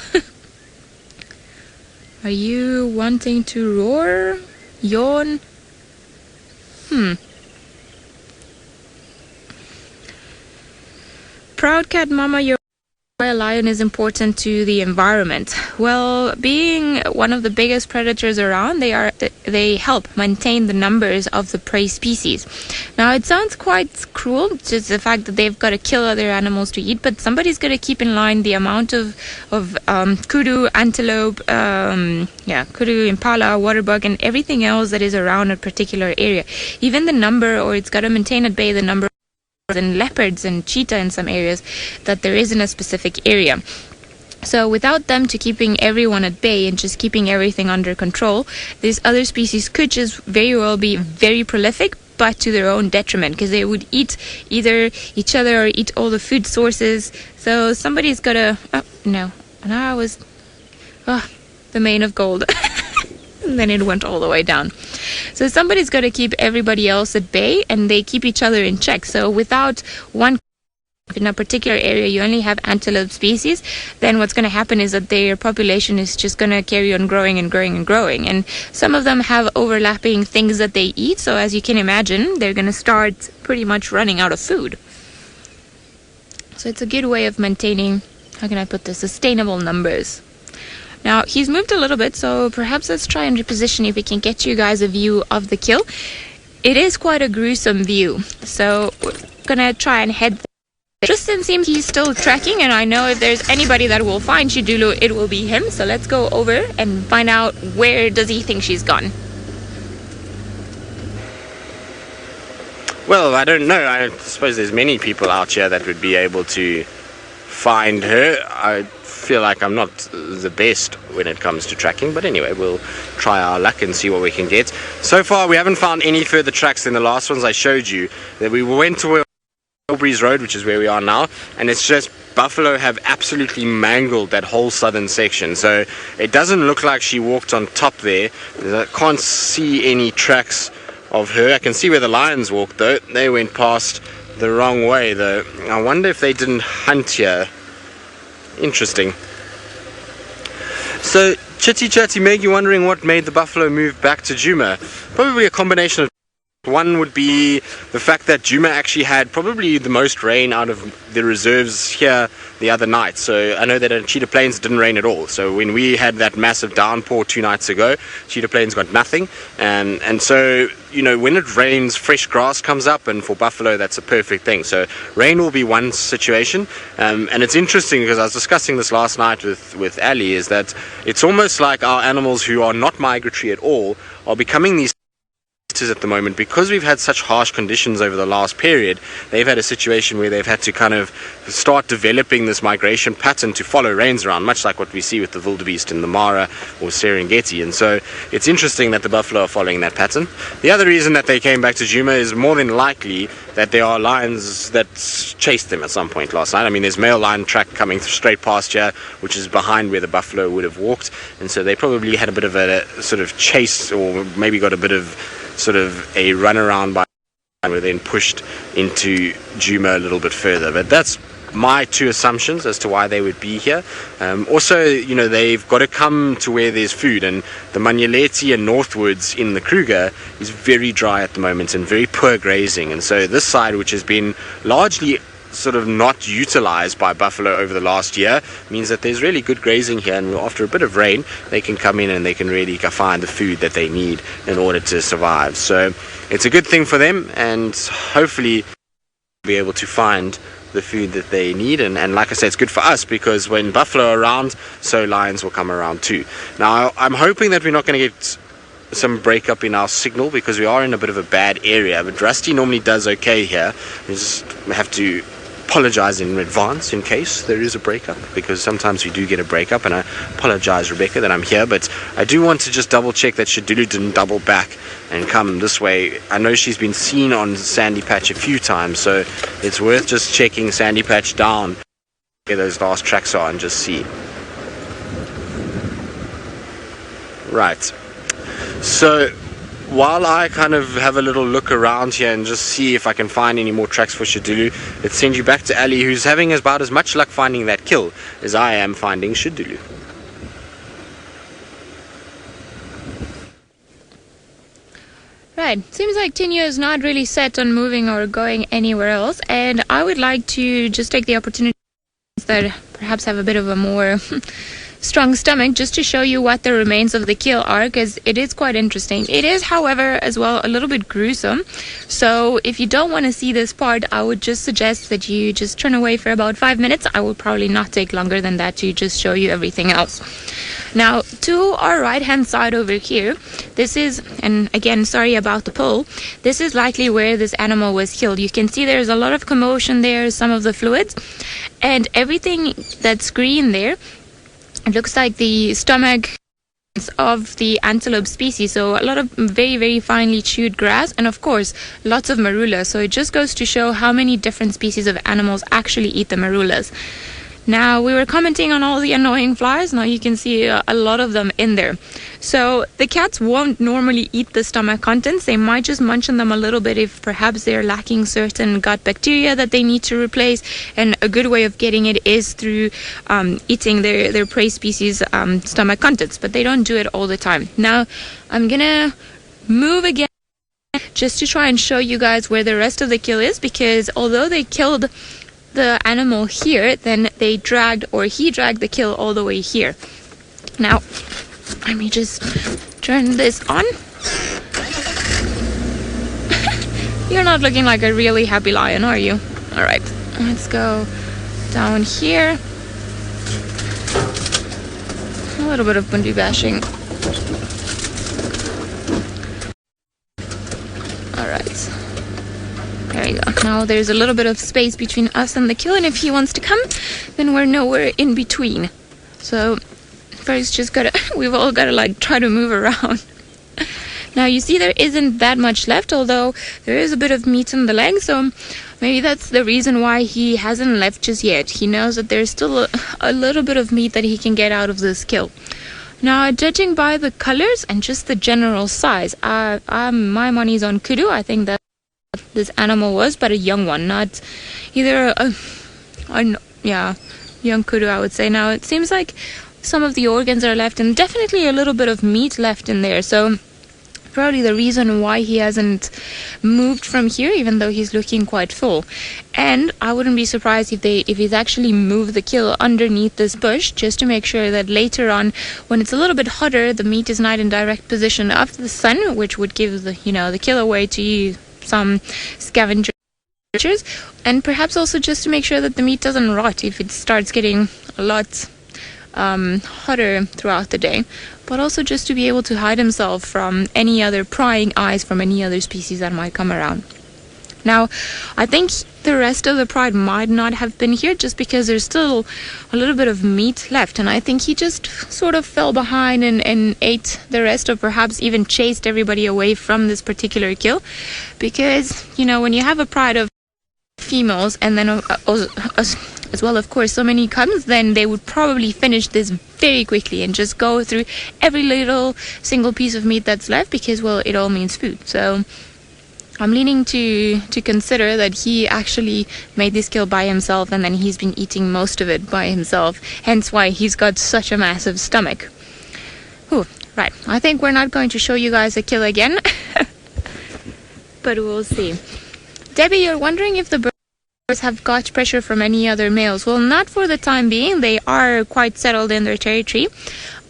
A: Are you wanting to roar? Yawn? Proud cat mama, you're why a lion is important to the environment. Well, being one of the biggest predators around, they help maintain the numbers of the prey species. Now, it sounds quite cruel, just the fact that they've got to kill other animals to eat, but somebody's got to keep in line the amount of kudu, antelope, kudu, impala, waterbug, and everything else that is around a particular area. Even the number, or it's got to maintain at bay the number and leopards and cheetah in some areas that there is in a specific area. So without them to keeping everyone at bay and just keeping everything under control, these other species could just very well be very prolific, but to their own detriment, because they would eat either each other or eat all the food sources. So somebody's got to... Oh, no. And I was... Oh, the mane of gold. And then it went all the way down. So somebody's got to keep everybody else at bay, and they keep each other in check. So without one... If in a particular area you only have antelope species, then what's going to happen is that their population is just going to carry on growing and growing and growing. And some of them have overlapping things that they eat, so as you can imagine, they're going to start pretty much running out of food. So it's a good way of maintaining, how can I put this, sustainable numbers. Now, he's moved a little bit, so perhaps let's try and reposition if we can get you guys a view of the kill. It is quite a gruesome view, so we're going to try and head. Tristan seems he's still tracking, and I know if there's anybody that will find Shidulu, it will be him. So let's go over and find out where does he think she's gone.
B: Well, I don't know. I suppose there's many people out here that would be able to find her. I feel like I'm not the best when it comes to tracking, but anyway, we'll try our luck and see what we can get. So far, we haven't found any further tracks than the last ones I showed you. That we went to Breeze Road, which is where we are now, and it's just buffalo have absolutely mangled that whole southern section, so it doesn't look like she walked on top there. I can't see any tracks of her. I can see where the lions walked though. They went past the wrong way though. I wonder if they didn't hunt here. Interesting. So Chitty Chatty Meg, you're wondering what made the buffalo move back to Djuma. Probably a combination of... One would be the fact that Djuma actually had probably the most rain out of the reserves here the other night. So I know that at Cheetah Plains it didn't rain at all. So when we had that massive downpour 2 nights ago, Cheetah Plains got nothing. And so, you know, when it rains, fresh grass comes up, and for buffalo that's a perfect thing. So rain will be one situation. And it's interesting because I was discussing this last night with Ali, is that it's almost like our animals who are not migratory at all are becoming these at the moment, because we've had such harsh conditions over the last period. They've had a situation where they've had to kind of start developing this migration pattern to follow rains around, much like what we see with the wildebeest in the Mara or Serengeti. And so it's interesting that the buffalo are following that pattern. The other reason that they came back to Djuma is more than likely that there are lions that chased them at some point last night. I mean, there's male lion track coming straight past here, which is behind where the buffalo would have walked, and so they probably had a bit of a sort of chase, or maybe got a bit of sort of a run around by, and were then pushed into Djuma a little bit further. But that's my two assumptions as to why they would be here. Also, you know, they've got to come to where there's food, and the Manyeleti and northwards in the Kruger is very dry at the moment and very poor grazing. And so this side, which has been largely sort of not utilized by buffalo over the last year, means that there's really good grazing here, and after a bit of rain they can come in and they can really find the food that they need in order to survive. So it's a good thing for them, and hopefully be able to find the food that they need. And like I said, it's good for us, because when buffalo are around, so lions will come around too. Now I'm hoping that we're not going to get some breakup in our signal, because we are in a bit of a bad area, but Rusty normally does okay here. We just have to apologize in advance in case there is a breakup, because sometimes we do get a breakup, and I apologize, Rebecca, that I'm here, but I do want to just double check that Shidulu didn't double back and come this way. I know she's been seen on Sandy Patch a few times, so it's worth just checking Sandy Patch down where those last tracks are and just see. Right, so while I kind of have a little look around here and just see if I can find any more tracks for Shidulu, let's send you back to Ali, who's having about as much luck finding that kill as I am finding Shidulu.
A: Right, seems like Tinya is not really set on moving or going anywhere else, and I would like to just take the opportunity that perhaps have a bit of a more strong stomach, just to show you what the remains of the kill are, because it is quite interesting. It is, however, as well a little bit gruesome, so if you don't want to see this part, I would just suggest that you just turn away for about 5 minutes. I will probably not take longer than that to just show you everything else. Now, to our right hand side over here, this is, and again, sorry about the pull, this is likely where this animal was killed. You can see there's a lot of commotion there, some of the fluids, and everything that's green there It looks like the stomach of the antelope species, so a lot of very, very finely chewed grass, and of course lots of marula. So it just goes to show how many different species of animals actually eat the marulas. Now, we were commenting on all the annoying flies. Now you can see a lot of them in there. So the cats won't normally eat the stomach contents. They might just munch on them a little bit if perhaps they're lacking certain gut bacteria that they need to replace. And a good way of getting it is through eating their prey species stomach contents. But they don't do it all the time. Now, I'm gonna move again just to try and show you guys where the rest of the kill is, because although they killed the animal here, then he dragged the kill all the way here. Now, let me just turn this on. You're not looking like a really happy lion, are you? All right, let's go down here. A little bit of bundu bashing. All right. There you go. Now there's a little bit of space between us and the kill, and if he wants to come, then we're nowhere in between. So first, we've all gotta like try to move around. Now you see there isn't that much left, although there is a bit of meat in the leg, so maybe that's the reason why he hasn't left just yet. He knows that there's still a little bit of meat that he can get out of this kill. Now, judging by the colors and just the general size, my money's on kudu. I think that this animal was, but a young one, not either young kudu, I would say. Now it seems like some of the organs are left, and definitely a little bit of meat left in there, so probably the reason why he hasn't moved from here, even though he's looking quite full. And I wouldn't be surprised if he's actually moved the kill underneath this bush, just to make sure that later on, when it's a little bit hotter, the meat is not in direct position of the sun, which would give the kill away to some scavengers, and perhaps also just to make sure that the meat doesn't rot if it starts getting a lot hotter throughout the day, but also just to be able to hide himself from any other prying eyes from any other species that might come around. Now, I think the rest of the pride might not have been here just because there's still a little bit of meat left, and I think he just sort of fell behind and ate the rest, or perhaps even chased everybody away from this particular kill, because when you have a pride of females and then as well, of course, so many cubs, then they would probably finish this very quickly and just go through every little single piece of meat that's left, because, well, it all means food. So I'm leaning to consider that he actually made this kill by himself, and then he's been eating most of it by himself, hence why he's got such a massive stomach. Ooh, right, I think we're not going to show you guys a kill again, but we'll see. Debbie, you're wondering if the birds have got pressure from any other males. Well, not for the time being. They are quite settled in their territory.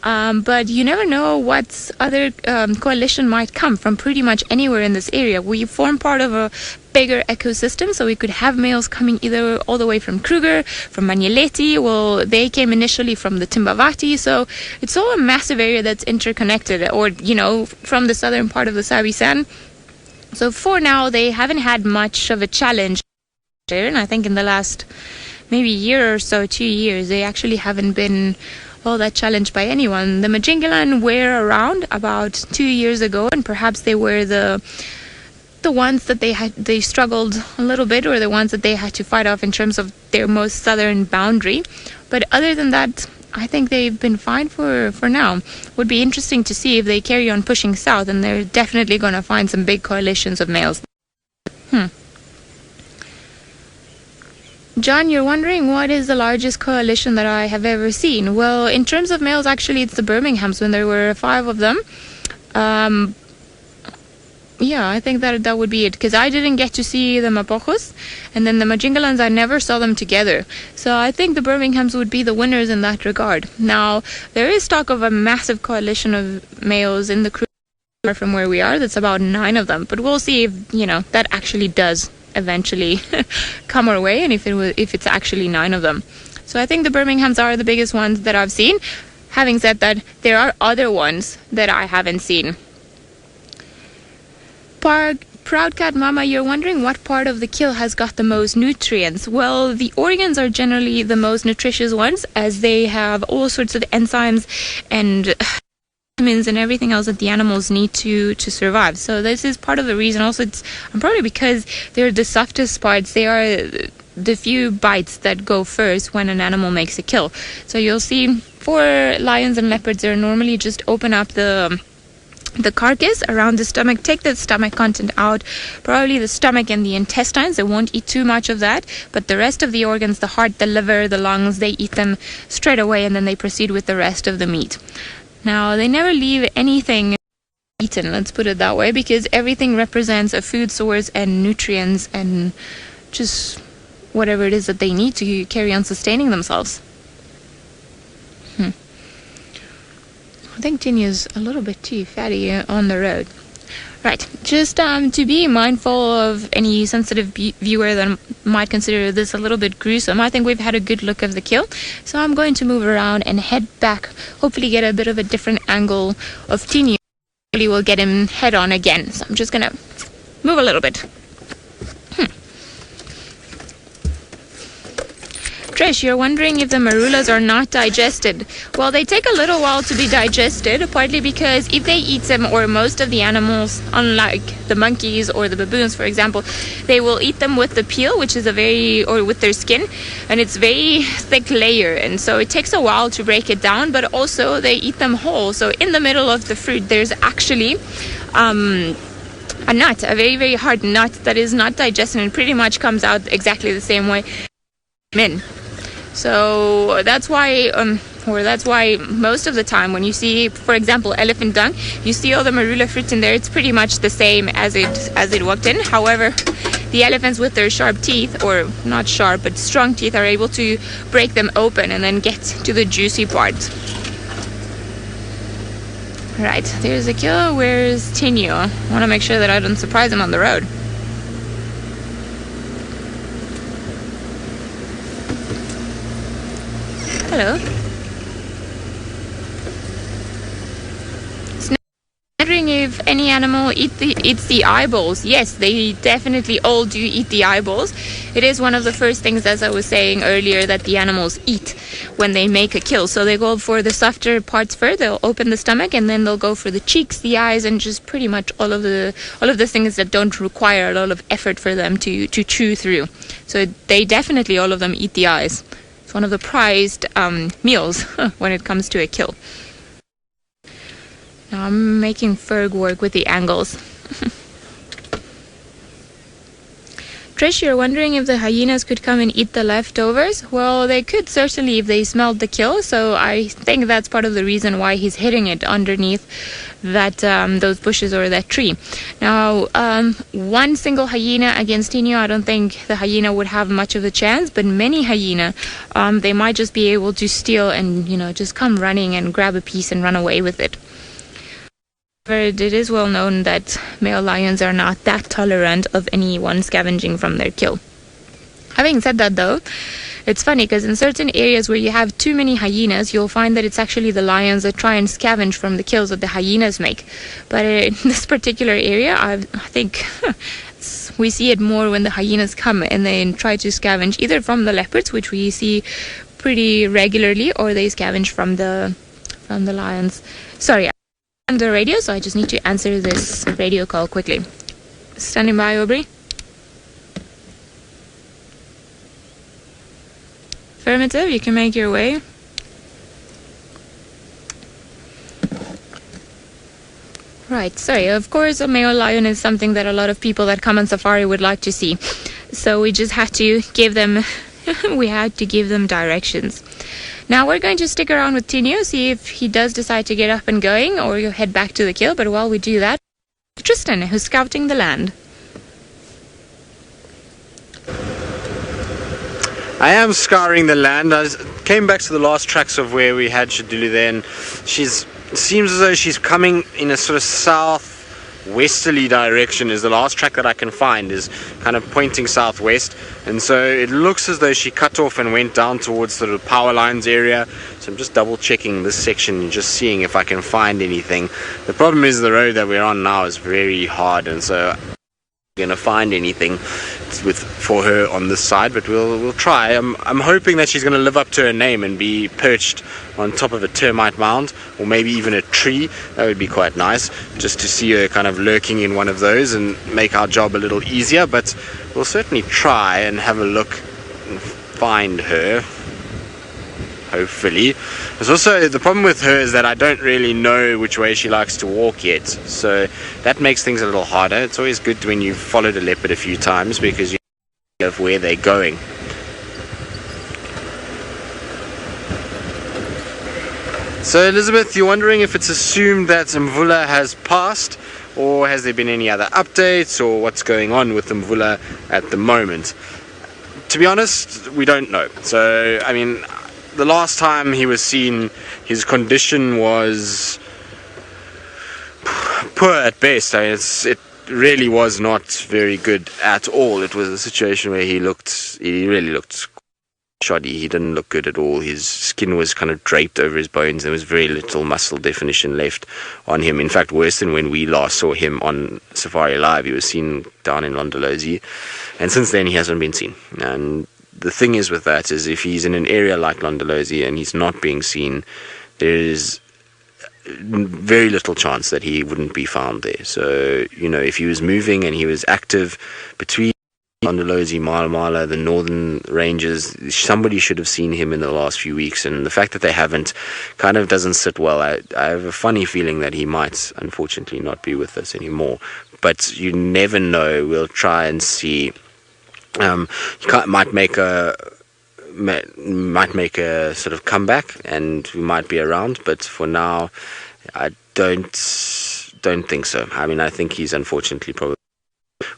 A: But you never know what other coalition might come from pretty much anywhere in this area. We form part of a bigger ecosystem, so we could have males coming either all the way from Kruger, from Manyeleti. Well, they came initially from the Timbavati, so it's all a massive area that's interconnected, or from the southern part of the Sabi Sand. So for now, they haven't had much of a challenge, and I think in the last maybe year or so, 2 years, they actually haven't been all that challenged by anyone. The Majingalan were around about 2 years ago, and perhaps they were the ones that they struggled a little bit, or the ones that they had to fight off in terms of their most southern boundary. But other than that, I think they've been fine for now. Would be interesting to see if they carry on pushing south, and they're definitely going to find some big coalitions of males. John, you're wondering what is the largest coalition that I have ever seen? Well, in terms of males, actually, it's the Birminghams, when there were 5 of them. Yeah, I think that would be it, because I didn't get to see the Mapojos, and then the Majingalans, I never saw them together. So I think the Birminghams would be the winners in that regard. Now, there is talk of a massive coalition of males in the Kruger from where we are. That's about 9 of them, but we'll see if that actually does eventually come our way, and if it's actually 9 of them. So I think the Birminghams are the biggest ones that I've seen. Having said that, there are other ones that I haven't seen. Proud Cat Mama, you're wondering what part of the kill has got the most nutrients. Well, the organs are generally the most nutritious ones, as they have all sorts of enzymes and vitamins and everything else that the animals need to survive. So this is part of the reason. Also, it's probably because they're the softest parts. They are the few bites that go first when an animal makes a kill. So you'll see for lions and leopards, they're normally just open up the carcass around the stomach, take the stomach content out, probably the stomach and the intestines. They won't eat too much of that, but the rest of the organs, the heart, the liver, the lungs, they eat them straight away, and then they proceed with the rest of the meat. Now, they never leave anything eaten, let's put it that way, because everything represents a food source and nutrients and just whatever it is that they need to carry on sustaining themselves. I think Tinya's a little bit too fatty on the road. Right, just to be mindful of any sensitive viewer that might consider this a little bit gruesome, I think we've had a good look of the kill. So I'm going to move around and head back, hopefully get a bit of a different angle of Tinya. Hopefully we'll get him head on again. So I'm just going to move a little bit. Trish, you're wondering if the marulas are not digested. Well, they take a little while to be digested, partly because if they eat them, or most of the animals, unlike the monkeys or the baboons, for example, they will eat them with the peel, which is or with their skin, and it's very thick layer, and so it takes a while to break it down, but also they eat them whole. So in the middle of the fruit, there's actually a nut, a very, very hard nut that is not digested and pretty much comes out exactly the same way. So that's why most of the time when you see, for example, elephant dung, you see all the marula fruit in there, it's pretty much the same as it walked in. However, the elephants with their sharp teeth, or not sharp but strong teeth, are able to break them open and then get to the juicy part. Right, there's a kill. Where's Tinyu? I want to make sure that I don't surprise him on the road. Hello. Wondering if any animal eats the eyeballs. Yes, they definitely all do eat the eyeballs. It is one of the first things, as I was saying earlier, that the animals eat when they make a kill. So they go for the softer parts first. They'll open the stomach, and then they'll go for the cheeks, the eyes, and just pretty much all of the things that don't require a lot of effort for them to chew through. So they definitely, all of them, eat the eyes. It's one of the prized meals when it comes to a kill. Now I'm making Ferg work with the angles. Trish, you're wondering if the hyenas could come and eat the leftovers? Well, they could certainly if they smelled the kill, so I think that's part of the reason why he's hitting it underneath that those bushes or that tree. Now, one single hyena against Tinyu, I don't think the hyena would have much of a chance, but many hyena, they might just be able to steal and, just come running and grab a piece and run away with it. It is well known that male lions are not that tolerant of anyone scavenging from their kill. Having said that, though, it's funny because in certain areas where you have too many hyenas, you'll find that it's actually the lions that try and scavenge from the kills that the hyenas make. But in this particular area, I think we see it more when the hyenas come and then try to scavenge either from the leopards, which we see pretty regularly, or they scavenge from the lions. Sorry, I'm on the radio, so I just need to answer this radio call quickly. Standing by, Aubrey. Affirmative, you can make your way. Right, sorry, of course a male lion is something that a lot of people that come on safari would like to see. So we just had to give them directions. Now we're going to stick around with Tinyu, see if he does decide to get up and going, or you head back to the kill. But while we do that, Tristan, who's scouting the land.
B: I am scouring the land. I came back to the last tracks of where we had Shadulu there, and it seems as though she's coming in a sort of southwesterly direction. Is the last track that I can find is kind of pointing southwest, and so it looks as though she cut off and went down towards the power lines area. So I'm just double checking this section and just seeing if I can find anything. The problem is the road that we're on now is very hard, and so gonna find anything for her on this side, but we'll try. I'm hoping that she's gonna live up to her name and be perched on top of a termite mound, or maybe even a tree. That would be quite nice, just to see her kind of lurking in one of those and make our job a little easier. But we'll certainly try and have a look and find her, hopefully. There's also the problem with her is that I don't really know which way she likes to walk yet, so that makes things a little harder. It's always good when you've followed a leopard a few times, because you know of where they're going. So Elizabeth, you're wondering if it's assumed that Mvula has passed, or has there been any other updates, or what's going on with Mvula at the moment? To be honest, we don't know. So, I mean, the last time he was seen, his condition was poor at best. I mean, it really was not very good at all. It was a situation where he really looked shoddy. He didn't look good at all. His skin was kind of draped over his bones. There was very little muscle definition left on him. In fact, worse than when we last saw him on Safari Live. He was seen down in Londolozi, and since then he hasn't been seen. And the thing is with that is, if he's in an area like Londolozi and he's not being seen, there is very little chance that he wouldn't be found there. So, you know, if he was moving and he was active between Londolozi, Mala, the northern ranges, somebody should have seen him in the last few weeks, and the fact that they haven't kind of doesn't sit well. I have a funny feeling that he might unfortunately not be with us anymore, but you never know. We'll try and see. Might make a sort of comeback, and we might be around, but for now I don't think so. I mean, I think he's unfortunately probably,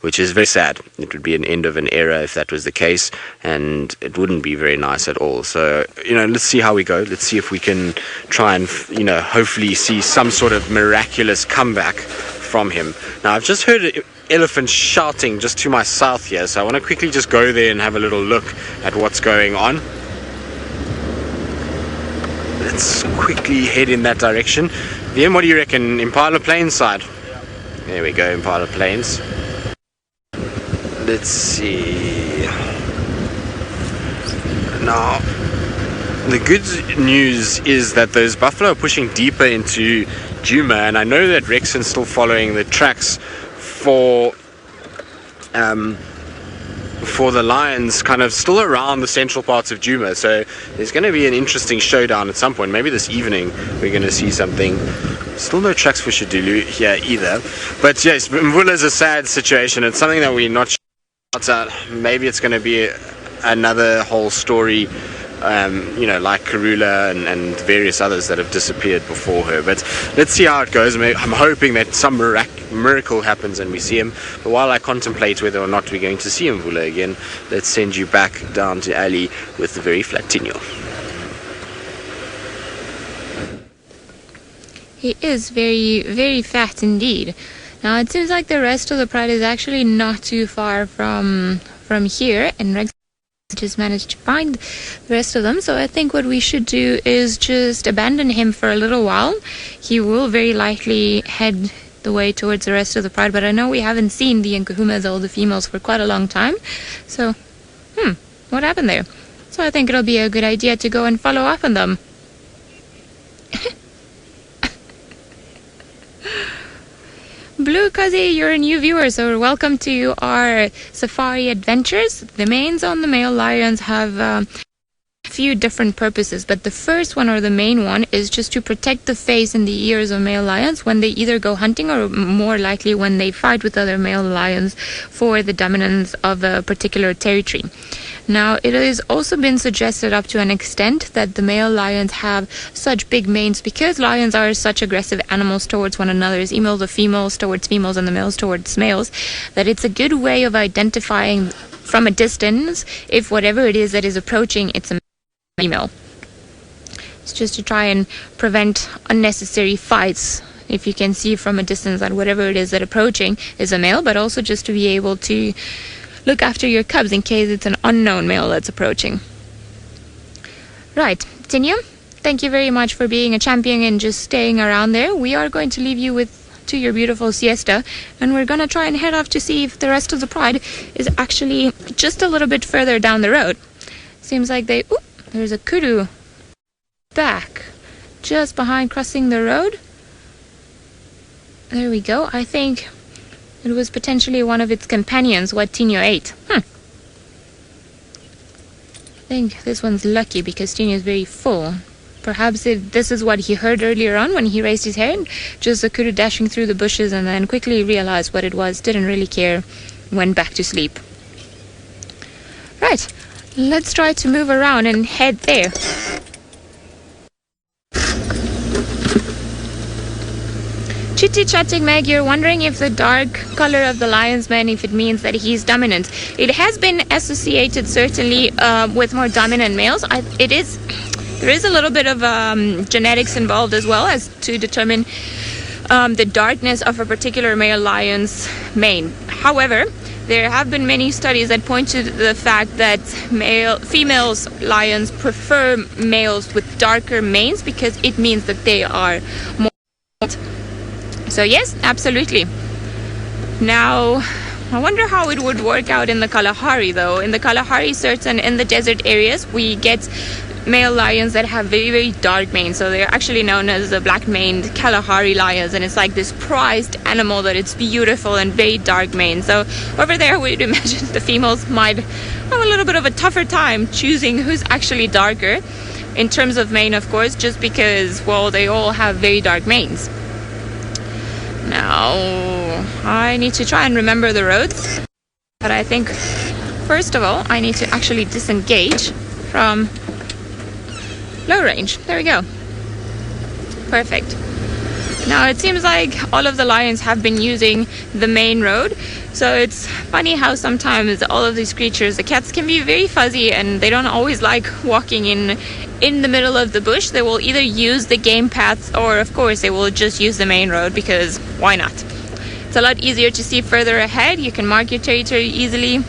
B: which is very sad. It would be an end of an era if that was the case, and it wouldn't be very nice at all. So, you know, let's see how we go. Let's see if we can try and, you know, hopefully see some sort of miraculous comeback from him. Now, I've just heard elephants shouting just to my south here, so I want to quickly just go there and have a little look at what's going on. Let's quickly head in that direction. Liam, what do you reckon? Impala Plains side? There we go, Impala Plains. Let's see. Now, the good news is that those buffalo are pushing deeper into Djuma, and I know that Rexon's still following the tracks for the lions, kind of still around the central parts of Djuma. So there's going to be an interesting showdown at some point. Maybe this evening we're going to see something. Still no tracks for Shadulu here either. But yes, Mvula is a sad situation. It's something that we're not sure about. Maybe it's going to be another whole story, you know, like Karula and various others that have disappeared before her. But let's see how it goes. I'm hoping that some miracle happens and we see him. But while I contemplate whether or not we're going to see Mvula again, let's send you back down to Ali with the very flat tinio.
A: He is very, very fat indeed. Now, it seems like the rest of the pride is actually not too far from here, and Rex just managed to find the rest of them. So I think what we should do is just abandon him for a little while. He will very likely head the way towards the rest of the pride, but I know we haven't seen the Nkuhumas or the females for quite a long time. So, what happened there? So I think it'll be a good idea to go and follow up on them. Blue Kazi, you're a new viewer, so welcome to our safari adventures. The manes on the male lions have a few different purposes, but the first one, or the main one, is just to protect the face and the ears of male lions when they either go hunting, or more likely when they fight with other male lions for the dominance of a particular territory. Now, it has also been suggested up to an extent that the male lions have such big manes because lions are such aggressive animals towards one another, as females or females towards females and the males towards males, that it's a good way of identifying from a distance if whatever it is that is approaching, it's a female. It's just to try and prevent unnecessary fights. If you can see from a distance that whatever it is that approaching is a male, but also just to be able to look after your cubs in case it's an unknown male that's approaching. Right, Tinio, thank you very much for being a champion and just staying around there. We are going to leave you with to your beautiful siesta, and we're gonna try and head off to see if the rest of the pride is actually just a little bit further down the road. Seems like there's a kudu back just behind, crossing the road. There we go. I think it was potentially one of its companions what Tino ate. I think this one's lucky because Tino is very full. Perhaps this is what he heard earlier on when he raised his head. Just a kudu dashing through the bushes, and then quickly realized what it was, didn't really care, went back to sleep. Right, let's try to move around and head there. Chitty chatting Meg, you're wondering if the dark color of the lion's mane, if it means that he's dominant. It has been associated certainly with more dominant males. There is a little bit of genetics involved as well as to determine the darkness of a particular male lion's mane. However, there have been many studies that point to the fact that female lions prefer males with darker manes because it means that they are more. So yes, absolutely. Now, I wonder how it would work out in the Kalahari though. In the Kalahari, in the desert areas, we get male lions that have very, very dark manes. So they're actually known as the black-maned Kalahari lions, and it's like this prized animal that it's beautiful and very dark mane. So over there, we'd imagine the females might have a little bit of a tougher time choosing who's actually darker in terms of mane, of course, just because, well, they all have very dark manes. Now, I need to try and remember the roads, but I think, first of all, I need to actually disengage from low range. There we go. Perfect. Now, it seems like all of the lions have been using the main road, so it's funny how sometimes all of these creatures, the cats, can be very fuzzy and they don't always like walking in the middle of the bush. They will either use the game paths or, of course, they will just use the main road because why not? It's a lot easier to see further ahead. You can mark your territory easily.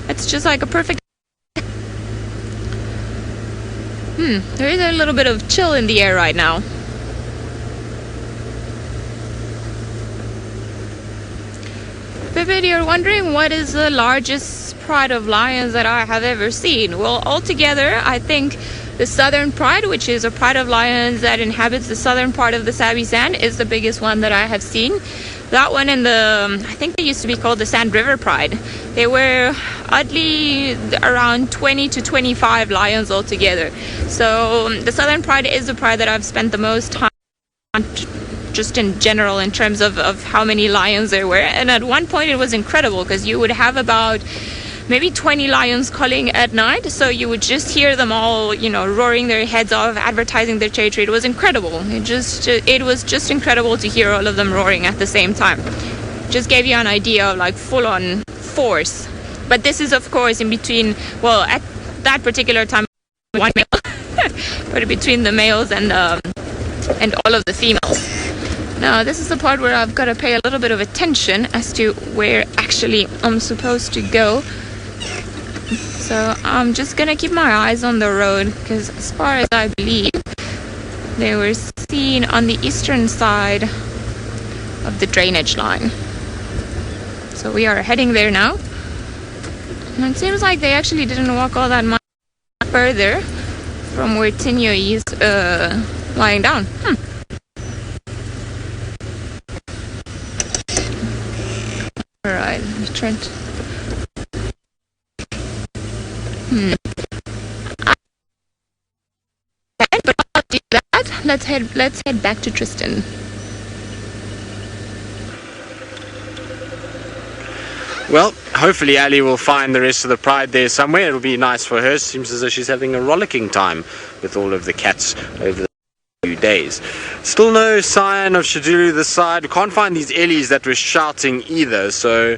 A: It's just like a perfect... There is a little bit of chill in the air right now. Pipit, you're wondering what is the largest pride of lions that I have ever seen? Well, altogether, I think the southern pride, which is a pride of lions that inhabits the southern part of the Sabi Sand, is the biggest one that I have seen. That one and I think they used to be called the Sand River Pride. They were oddly around 20 to 25 lions altogether. So the southern pride is the pride that I've spent the most time on, just in general, in terms of how many lions there were. And at one point it was incredible because you would have about maybe 20 lions calling at night, so you would just hear them all, roaring their heads off, advertising their territory. It was incredible. It was just incredible to hear all of them roaring at the same time. Just gave you an idea of like full-on force. But this is, of course, in between, well, at that particular time, one male, but between the males and all of the females. Now, this is the part where I've got to pay a little bit of attention as to where actually I'm supposed to go. So I'm just gonna keep my eyes on the road because, as far as I believe, they were seen on the eastern side of the drainage line. So we are heading there now. And it seems like they actually didn't walk all that much further from where Tinyo is lying down. Alright, return to... But I'll do that. Let's head back to Tristan.
B: Well, hopefully Ali will find the rest of the pride there somewhere. It'll be nice for her. Seems as though she's having a rollicking time with all of the cats over the few days. Still no sign of Shadulu this side. We can't find these Ellies that were shouting either, so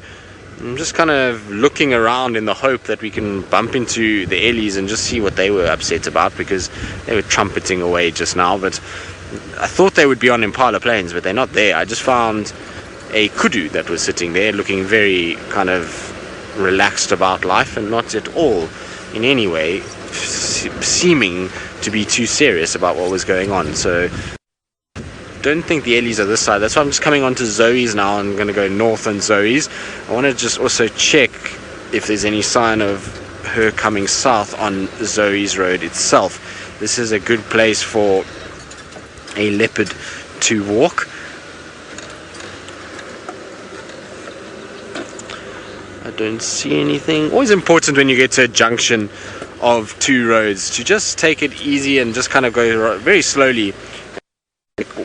B: I'm just kind of looking around in the hope that we can bump into the Ellies and just see what they were upset about, because they were trumpeting away just now. But I thought they would be on Impala Plains, but they're not there. I just found a kudu that was sitting there looking very kind of relaxed about life and not at all in any way seeming to be too serious about what was going on. So don't think the Ellies are this side. That's why I'm just coming on to Zoe's now. I'm going to go north on Zoe's. I want to just also check if there's any sign of her coming south on Zoe's road itself. This is a good place for a leopard to walk. I don't see anything. Always important when you get to a junction of two roads to just take it easy and just kind of go very slowly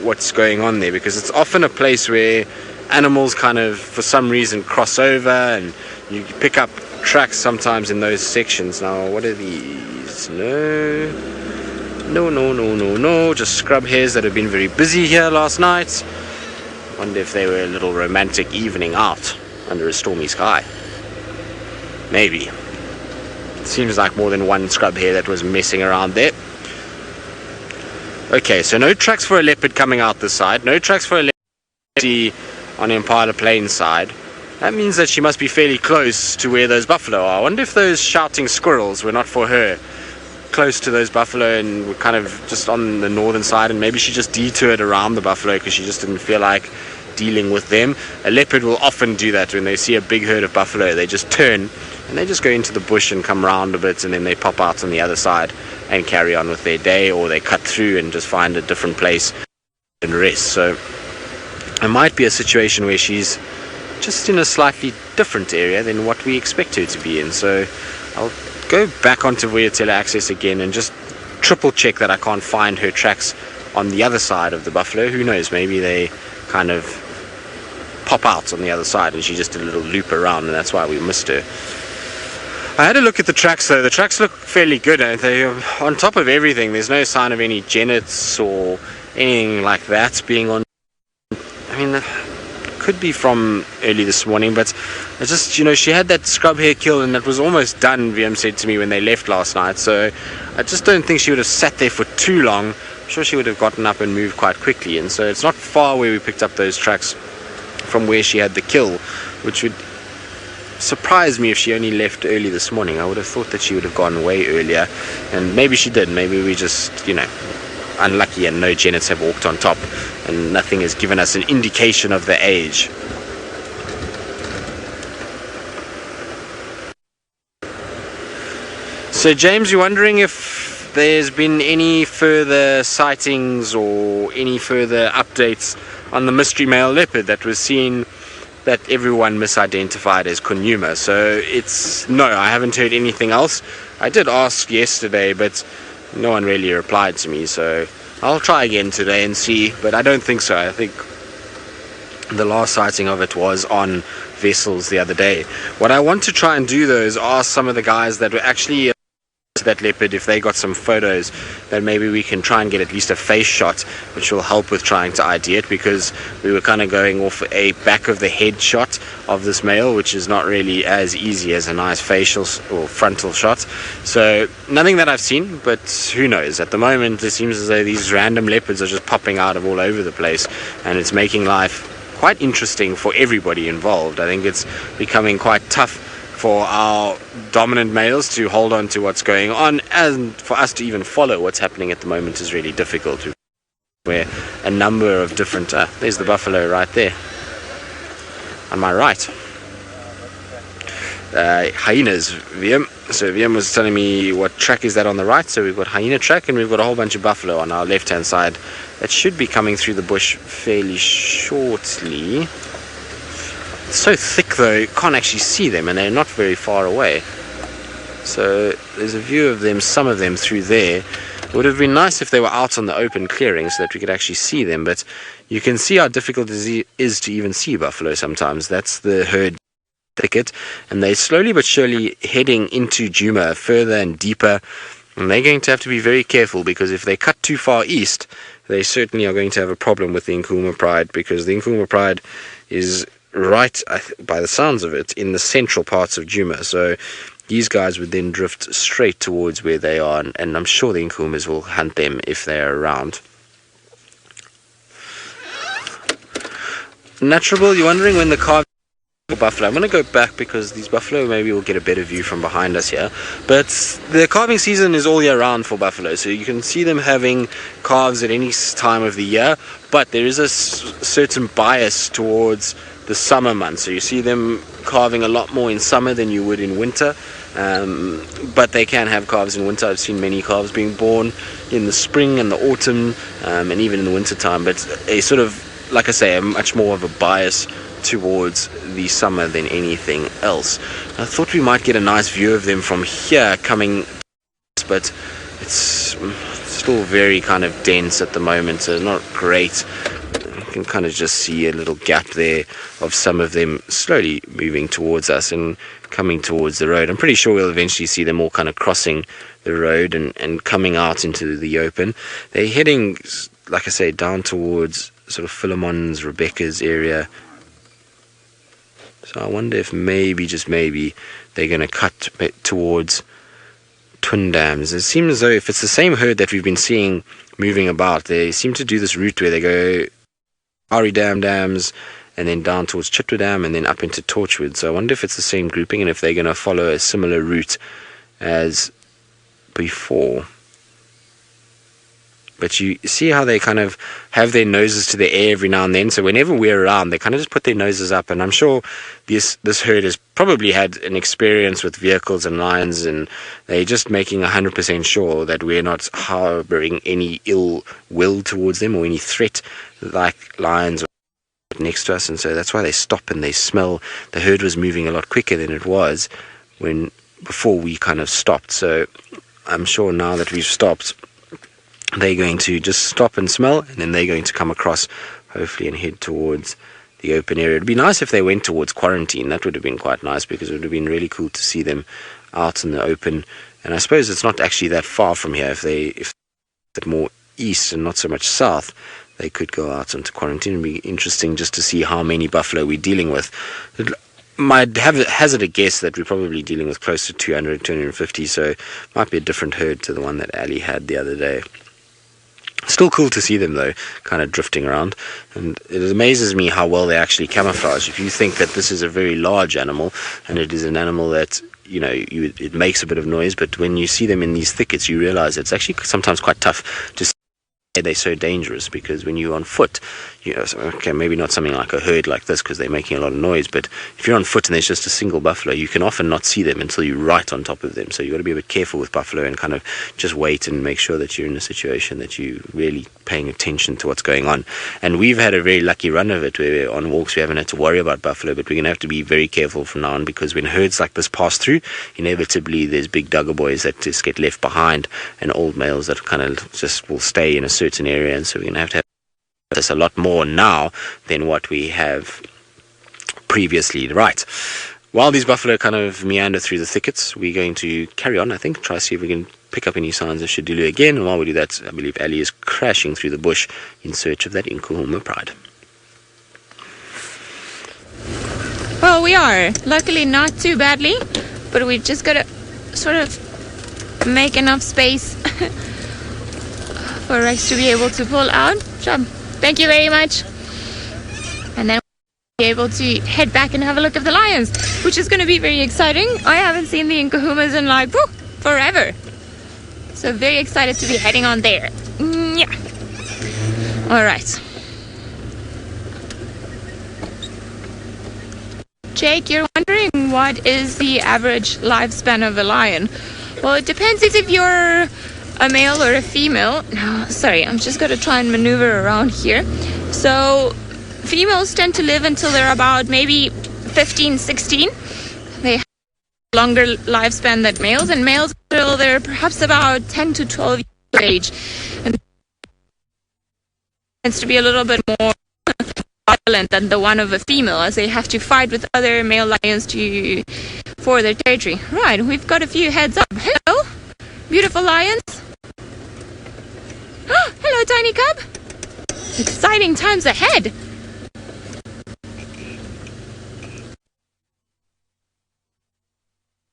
B: what's going on there, because it's often a place where animals kind of for some reason cross over and you pick up tracks sometimes in those sections. Now what are these? No, just scrub hares that have been very busy here last night. Wonder if they were a little romantic evening out under a stormy sky. Maybe. Seems like more than one scrub hare that was messing around there. Okay, so no tracks for a leopard coming out this side. No tracks for a leopard on Impala Plains side. That means that she must be fairly close to where those buffalo are. I wonder if those shouting squirrels were not for her. Close to those buffalo and were kind of just on the northern side, and maybe she just detoured around the buffalo because she just didn't feel like dealing with them. A leopard will often do that when they see a big herd of buffalo. They just turn and they just go into the bush and come round a bit, and then they pop out on the other side and carry on with their day, or they cut through and just find a different place and rest. So it might be a situation where she's just in a slightly different area than what we expect her to be in. So I'll go back onto Vuyatela Access again and just triple check that I can't find her tracks on the other side of the buffalo. Who knows, maybe they kind of pop out on the other side and she just did a little loop around and that's why we missed her. I had a look at the tracks though. The tracks look fairly good. They are on top of everything. There's no sign of any genets or anything like that being on. I mean, could be from early this morning, but I just, she had that scrub hare kill and that was almost done, VM said to me when they left last night. So I just don't think she would have sat there for too long. I'm sure she would have gotten up and moved quite quickly. And so it's not far where we picked up those tracks from where she had the kill, which would surprise me if she only left early this morning. I would have thought that she would have gone way earlier, and maybe she did. Maybe we just, unlucky and no genets have walked on top and nothing has given us an indication of the age. So James, you're wondering if there's been any further sightings or any further updates on the mystery male leopard that was seen, that everyone misidentified as Nkuhuma. So no, I haven't heard anything else. I did ask yesterday, but no one really replied to me, so I'll try again today and see, but I don't think so. I think the last sighting of it was on vessels the other day. What I want to try and do though is ask some of the guys that were actually that leopard if they got some photos, that maybe we can try and get at least a face shot, which will help with trying to ID it, because we were kind of going off a back of the head shot of this male, which is not really as easy as a nice facial or frontal shot. So nothing that I've seen, but who knows. At the moment it seems as though these random leopards are just popping out of all over the place, and it's making life quite interesting for everybody involved. I think it's becoming quite tough for our dominant males to hold on to what's going on, and for us to even follow what's happening at the moment is really difficult. Where a number of different there's the buffalo right there on my right. Hyenas, VM. So VM was telling me what track is that on the right. So we've got hyena track and we've got a whole bunch of buffalo on our left hand side that should be coming through the bush fairly shortly. It's so thick though, you can't actually see them, and they're not very far away. So there's a view of them, some of them through there. It would have been nice if they were out on the open clearing so that we could actually see them, but you can see how difficult it is to even see buffalo sometimes. That's the herd thicket, and they're slowly but surely heading into Djuma further and deeper, and they're going to have to be very careful, because if they cut too far east, they certainly are going to have a problem with the Nkuhuma pride, because the Nkuhuma pride is right, by the sounds of it, in the central parts of Djuma. So these guys would then drift straight towards where they are, and I'm sure the Nkuhumas will hunt them if they're around. Naturable, you're wondering when the calves buffalo. I'm going to go back because these buffalo maybe will get a better view from behind us here. But the calving season is all year round for buffalo, so you can see them having calves at any time of the year. But there is a certain bias towards the summer months, so you see them calving a lot more in summer than you would in winter. But they can have calves in winter. I've seen many calves being born in the spring and the autumn, and even in the winter time. But a sort of, like I say, a much more of a bias towards the summer than anything else. I thought we might get a nice view of them from here coming, but it's still very kind of dense at the moment, so not great. You can kind of just see a little gap there of some of them slowly moving towards us and coming towards the road. I'm pretty sure we'll eventually see them all kind of crossing the road and coming out into the open. They're heading, like I say, down towards sort of Philemon's, Rebecca's area. So I wonder if maybe, just maybe, they're going to cut towards Twin Dams. It seems as though if it's the same herd that we've been seeing moving about, they seem to do this route where they go Ari Dams and then down towards Chitwa Dam and then up into Torchwood. So I wonder if it's the same grouping and if they're going to follow a similar route as before. But you see how they kind of have their noses to the air every now and then. So whenever we're around, they kind of just put their noses up. And I'm sure this herd has probably had an experience with vehicles and lions, and they're just making 100% sure that we're not harboring any ill will towards them or any threat like lions next to us. And so that's why they stop and they smell. The herd was moving a lot quicker than it was before we kind of stopped. So I'm sure now that we've stopped, they're going to just stop and smell, and then they're going to come across, hopefully, and head towards the open area. It'd be nice if they went towards quarantine. That would have been quite nice, because it would have been really cool to see them out in the open. And I suppose it's not actually that far from here. If they're more east and not so much south, they could go out into quarantine. It'd be interesting just to see how many buffalo we're dealing with. Might hazard a guess that we're probably dealing with close to 200, 250, so it might be a different herd to the one that Ali had the other day. Still cool to see them, though, kind of drifting around. And it amazes me how well they actually camouflage. If you think that this is a very large animal, and it is an animal that, it makes a bit of noise, but when you see them in these thickets, you realize it's actually sometimes quite tough to see. They're so dangerous, because when you're on foot, okay, maybe not something like a herd like this because they're making a lot of noise, but if you're on foot and there's just a single buffalo, you can often not see them until you're right on top of them. So you've got to be a bit careful with buffalo and kind of just wait and make sure that you're in a situation that you're really paying attention to what's going on. And we've had a very lucky run of it where on walks we haven't had to worry about buffalo, but we're going to have to be very careful from now on, because when herds like this pass through, inevitably there's big dugger boys that just get left behind and old males that kind of just will stay in a certain area. And so we're going to have this a lot more now than what we have previously. Right, while these buffalo kind of meander through the thickets, we're going to carry on, I think, try to see if we can pick up any signs of Shadulu again. And while we do that, I believe Ali is crashing through the bush in search of that Nkuhuma pride.
A: Well, we are. Luckily not too badly, but we've just got to sort of make enough space for Rex to be able to pull out. Job. Thank you very much. And then we'll be able to head back and have a look at the lions, which is going to be very exciting. I haven't seen the Nkuhumas in like forever. So very excited to be heading on there. Yeah. All right. Jake, you're wondering what is the average lifespan of a lion? Well, it depends if you're a male or a female. No, sorry, I'm just going to try and maneuver around here. So females tend to live until they're about maybe 15, 16. They have a longer lifespan than males, and males until they're perhaps about 10 to 12 years of age. And tends to be a little bit more violent than the one of a female, as they have to fight with other male lions for their territory. Right, we've got a few heads up. Hello, beautiful lions. Hello, tiny cub. Exciting times ahead.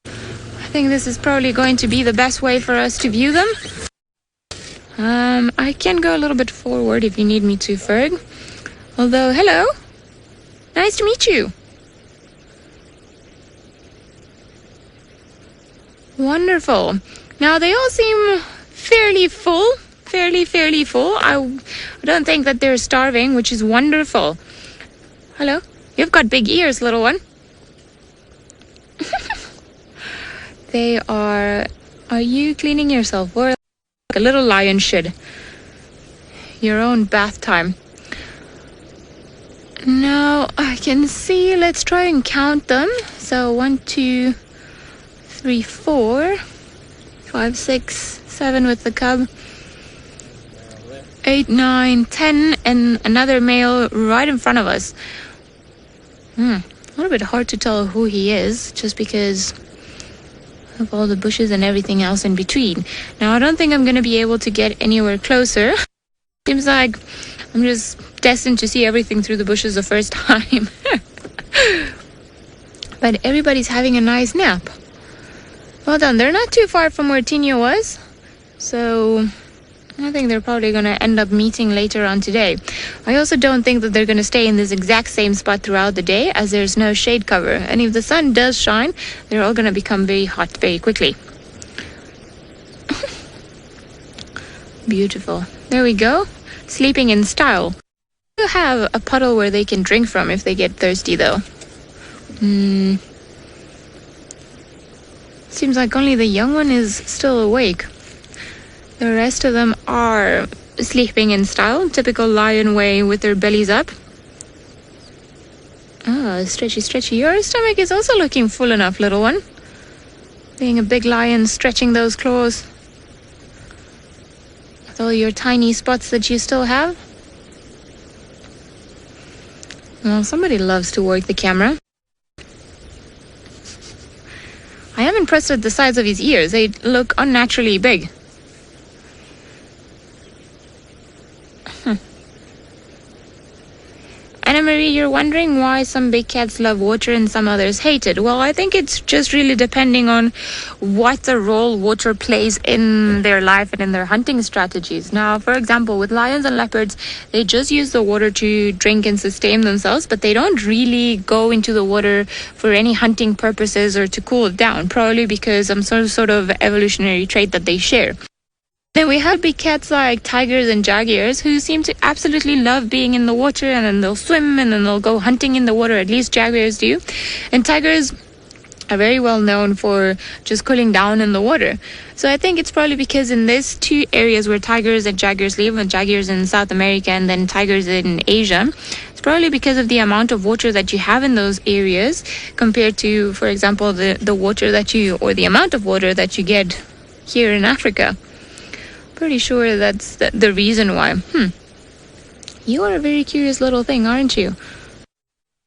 A: I think this is probably going to be the best way for us to view them. I can go a little bit forward if you need me to, Ferg. Although, hello. Nice to meet you. Wonderful. Now they all seem fairly full. Fairly full. I don't think that they're starving, which is wonderful. Hello? You've got big ears, little one. They are... Are you cleaning yourself? Or like a little lion should. Your own bath time. Now I can see, let's try and count them. So 1, 2, 3, 4, 5, 6, 7 with the cub. 8, 9, 10, and another male right in front of us. A little bit hard to tell who he is, just because of all the bushes and everything else in between. Now, I don't think I'm going to be able to get anywhere closer. Seems like I'm just destined to see everything through the bushes the first time. But everybody's having a nice nap. Well done. They're not too far from where Tinia was, so I think they're probably going to end up meeting later on today. I also don't think that they're going to stay in this exact same spot throughout the day, as there's no shade cover. And if the sun does shine, they're all going to become very hot very quickly. Beautiful. There we go. Sleeping in style. You have a puddle where they can drink from if they get thirsty, though. Seems like only the young one is still awake. The rest of them are sleeping in style, typical lion way with their bellies up. Ah, stretchy. Your stomach is also looking full enough, little one. Being a big lion, stretching those claws. With all your tiny spots that you still have. Well, somebody loves to work the camera. I am impressed at the size of his ears. They look unnaturally big. Anna Marie, you're wondering why some big cats love water and some others hate it. Well, I think it's just really depending on what the role water plays in their life and in their hunting strategies. Now, for example, with lions and leopards, they just use the water to drink and sustain themselves, but they don't really go into the water for any hunting purposes or to cool it down, probably because of some sort of evolutionary trait that they share. Then we have big cats like tigers and jaguars who seem to absolutely love being in the water, and then they'll swim and then they'll go hunting in the water, at least jaguars do. And tigers are very well known for just cooling down in the water. So I think it's probably because in these two areas where tigers and jaguars live, and jaguars in South America and then tigers in Asia, it's probably because of the amount of water that you have in those areas compared to, for example, the water that you, or the amount of water that you get here in Africa. Pretty sure that's the reason why. You are a very curious little thing, aren't you?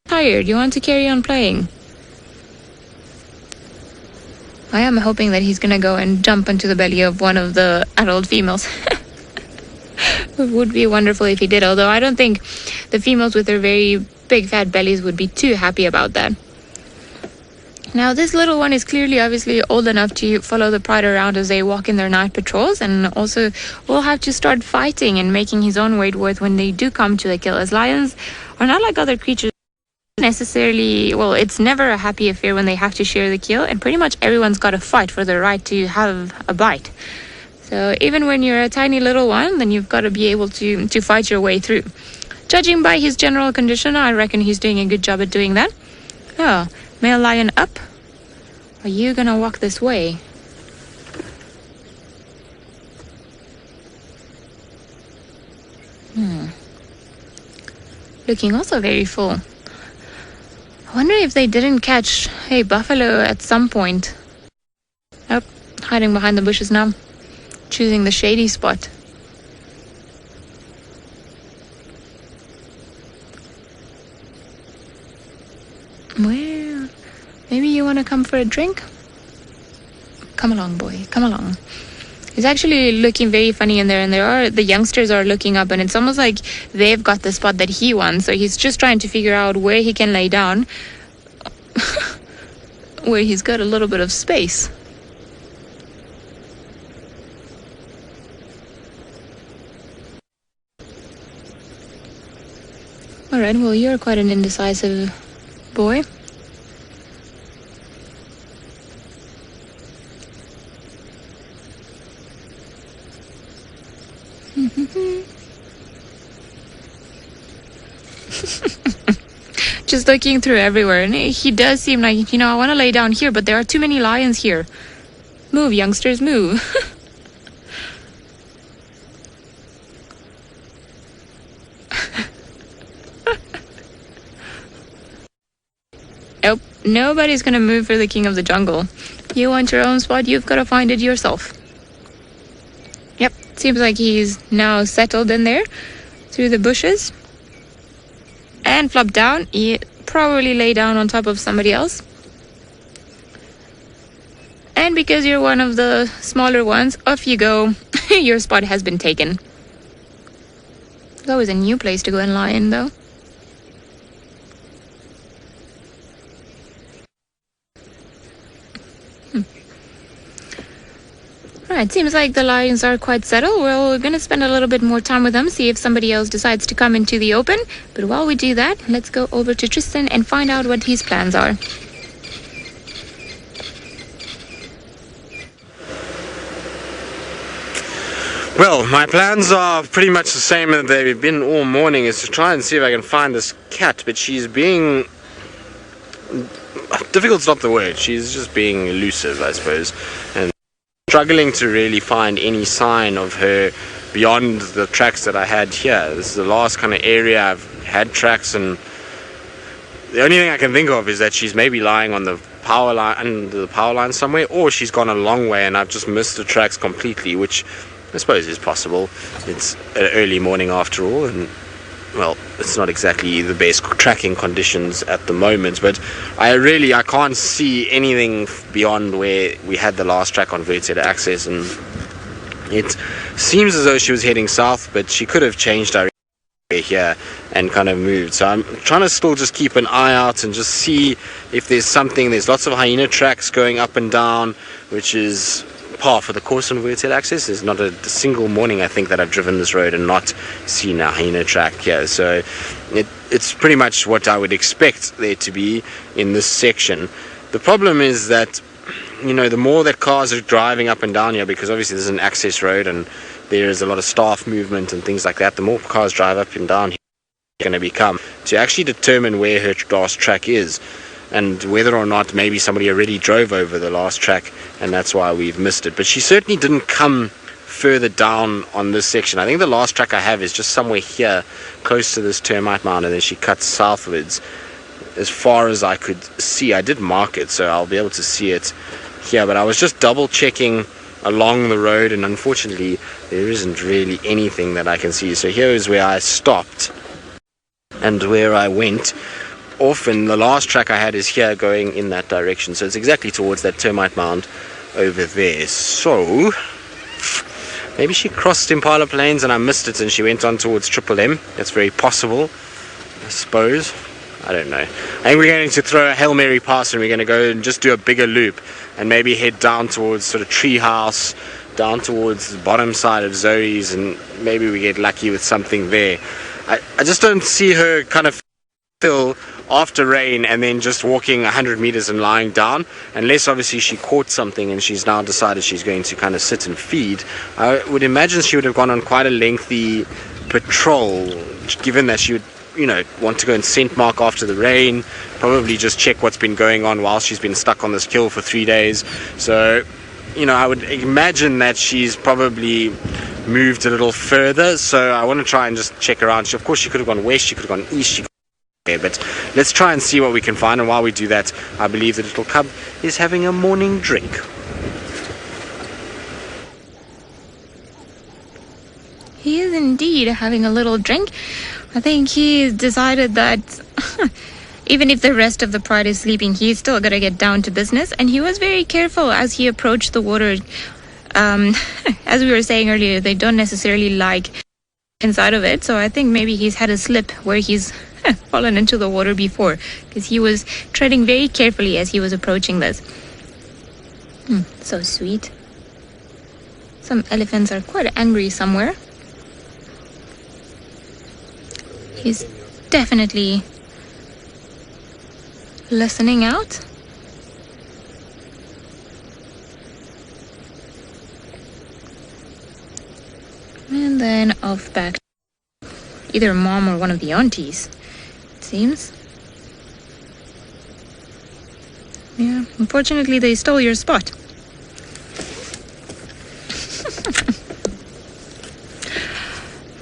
A: Tired? You want to carry on playing? I am hoping that he's gonna go and jump into the belly of one of the adult females. It would be wonderful if he did, although I don't think the females with their very big fat bellies would be too happy about that. Now, this little one is clearly, obviously, old enough to follow the pride around as they walk in their night patrols, and also will have to start fighting and making his own weight worth when they do come to a kill, as lions are not like other creatures necessarily. Well, it's never a happy affair when they have to share the kill, and pretty much everyone's got to fight for the right to have a bite. So even when you're a tiny little one, then you've got to be able to fight your way through. Judging by his general condition, I reckon he's doing a good job at doing that. Oh, male lion up. Are you gonna walk this way? Looking also very full. I wonder if they didn't catch a buffalo at some point. Oh, hiding behind the bushes now. Choosing the shady spot. Well, maybe you want to come for a drink? Come along, boy. Come along. He's actually looking very funny in there, and the youngsters are looking up, and it's almost like they've got the spot that he wants. So he's just trying to figure out where he can lay down, where he's got a little bit of space. All right. Well, you're quite an indecisive boy. Just looking through everywhere. And he does seem like, I want to lay down here, but there are too many lions here. Move, youngsters, move. Nope, nobody's gonna move for the king of the jungle. You want your own spot, you've got to find it yourself. Yep, seems like he's now settled in there through the bushes. And flop down. He probably lay down on top of somebody else. And because you're one of the smaller ones, off you go. Your spot has been taken. It's always a new place to go and lie in, though. Right, seems like the lions are quite settled. We're going to spend a little bit more time with them, see if somebody else decides to come into the open. But while we do that, let's go over to Tristan and find out what his plans are.
B: Well, my plans are pretty much the same as they've been all morning, is to try and see if I can find this cat, but she's being... difficult's not the word, she's just being elusive, I suppose, and struggling to really find any sign of her beyond the tracks that I had here. This is the last kind of area I've had tracks, and the only thing I can think of is that she's maybe lying on the power line, under the power line somewhere, or she's gone a long way and I've just missed the tracks completely, which I suppose is possible. It's an early morning after all, and well, it's not exactly the best tracking conditions at the moment, but I can't see anything beyond where we had the last track on verted access, and it seems as though she was heading south, but she could have changed direction here and kind of moved. So I'm trying to still just keep an eye out and just see if there's something. There's lots of hyena tracks going up and down, which is par for the course on verted access. There's not a single morning, I think, that I've driven this road and not seen a hyena track here. So it's pretty much what I would expect there to be in this section. The problem is that, the more that cars are driving up and down here, because obviously this is an access road and there is a lot of staff movement and things like that, the more cars drive up and down here, it's going to become to actually determine where her last track is, and whether or not maybe somebody already drove over the last track and that's why we've missed it. But she certainly didn't come further down on this section. I think the last track I have is just somewhere here close to this termite mound, and then she cuts southwards as far as I could see. I did mark it, so I'll be able to see it here, but I was just double checking along the road, and unfortunately there isn't really anything that I can see. So here is where I stopped and where I went off, and the last track I had is here going in that direction, so it's exactly towards that termite mound over there. So maybe she crossed Impala Plains and I missed it and she went on towards Triple M. That's very possible, I suppose. I don't know. I think we're going to throw a Hail Mary pass and we're going to go and just do a bigger loop and maybe head down towards sort of Treehouse, down towards the bottom side of Zoe's, and maybe we get lucky with something there. I just don't see her kind of fill after rain and then just walking 100 meters and lying down, unless obviously she caught something and she's now decided she's going to kind of sit and feed. I would imagine she would have gone on quite a lengthy patrol, given that she would want to go and scent mark after the rain, probably just check what's been going on while she's been stuck on this kill for 3 days. So I would imagine that she's probably moved a little further, so I want to try and just check around. Of course she could have gone west, she could have gone east, she could have gone there, but let's try and see what we can find. And while we do that, I believe the little cub is having a morning drink.
A: He is indeed having a little drink. I think he's decided that even if the rest of the pride is sleeping, he's still got to get down to business. And he was very careful as he approached the water. As we were saying earlier, they don't necessarily like inside of it. So I think maybe he's had a slip where he's fallen into the water before, because he was treading very carefully as he was approaching this. So sweet. Some elephants are quite angry somewhere. He's definitely listening out. And then off back. Either mom or one of the aunties seems. Yeah, unfortunately they stole your spot.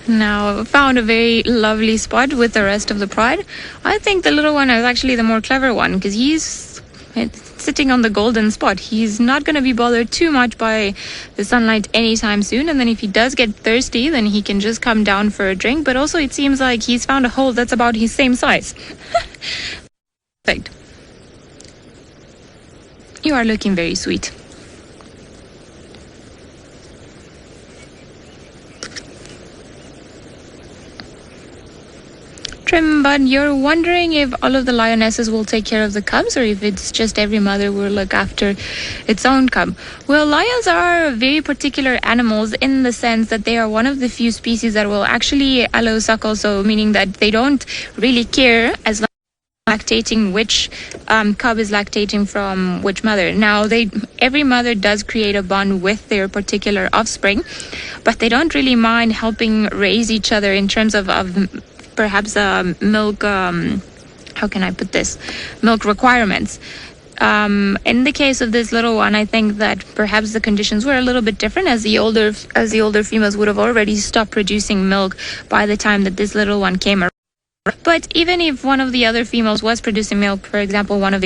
A: Now, found a very lovely spot with the rest of the pride. I think the little one is actually the more clever one, because he's sitting on the golden spot. He's not going to be bothered too much by the sunlight anytime soon, and then if he does get thirsty, then he can just come down for a drink. But also it seems like he's found a hole that's about his same size. Perfect. You are looking very sweet. Trim, but you're wondering if all of the lionesses will take care of the cubs, or if it's just every mother will look after its own cub. Well, lions are very particular animals in the sense that they are one of the few species that will actually allosuckle, so meaning that they don't really care as long as lactating which cub is lactating from which mother. Now, every mother does create a bond with their particular offspring, but they don't really mind helping raise each other in terms of perhaps milk, how can I put this, milk requirements. In the case of this little one, I think that perhaps the conditions were a little bit different, as the older females would have already stopped producing milk by the time that this little one came around. But even if one of the other females was producing milk, for example, one of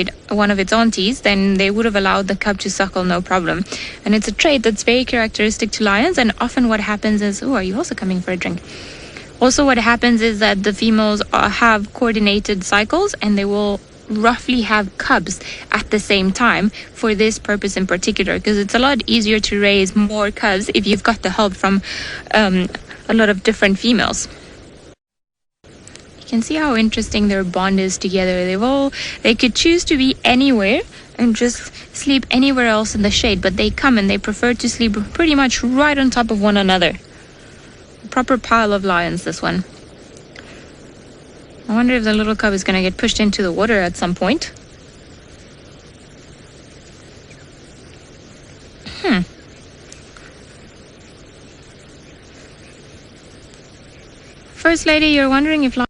A: its aunties, then they would have allowed the cub to suckle, no problem. And it's a trait that's very characteristic to lions, and often what happens is, oh, are you also coming for a drink? Also, what happens is that the females have coordinated cycles, and they will roughly have cubs at the same time for this purpose in particular, because it's a lot easier to raise more cubs if you've got the help from a lot of different females. You can see how interesting their bond is together. They could choose to be anywhere and just sleep anywhere else in the shade, but they come and they prefer to sleep pretty much right on top of one another. Proper pile of lions, this one. I wonder if the little cub is going to get pushed into the water at some point. First lady, you're wondering if lions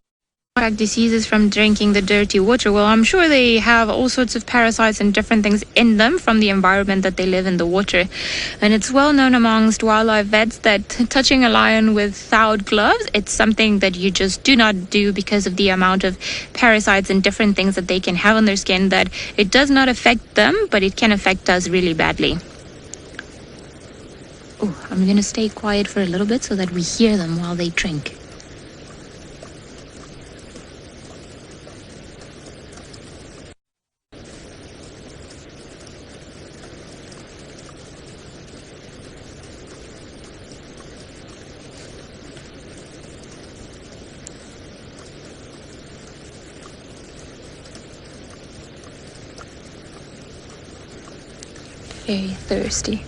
A: contract diseases from drinking the dirty water. Well, I'm sure they have all sorts of parasites and different things in them from the environment that they live in the water. And it's well known amongst wildlife vets that touching a lion without gloves, it's something that you just do not do because of the amount of parasites and different things that they can have on their skin, that it does not affect them, but it can affect us really badly. Oh, I'm going to stay quiet for a little bit so that we hear them while they drink. Very thirsty.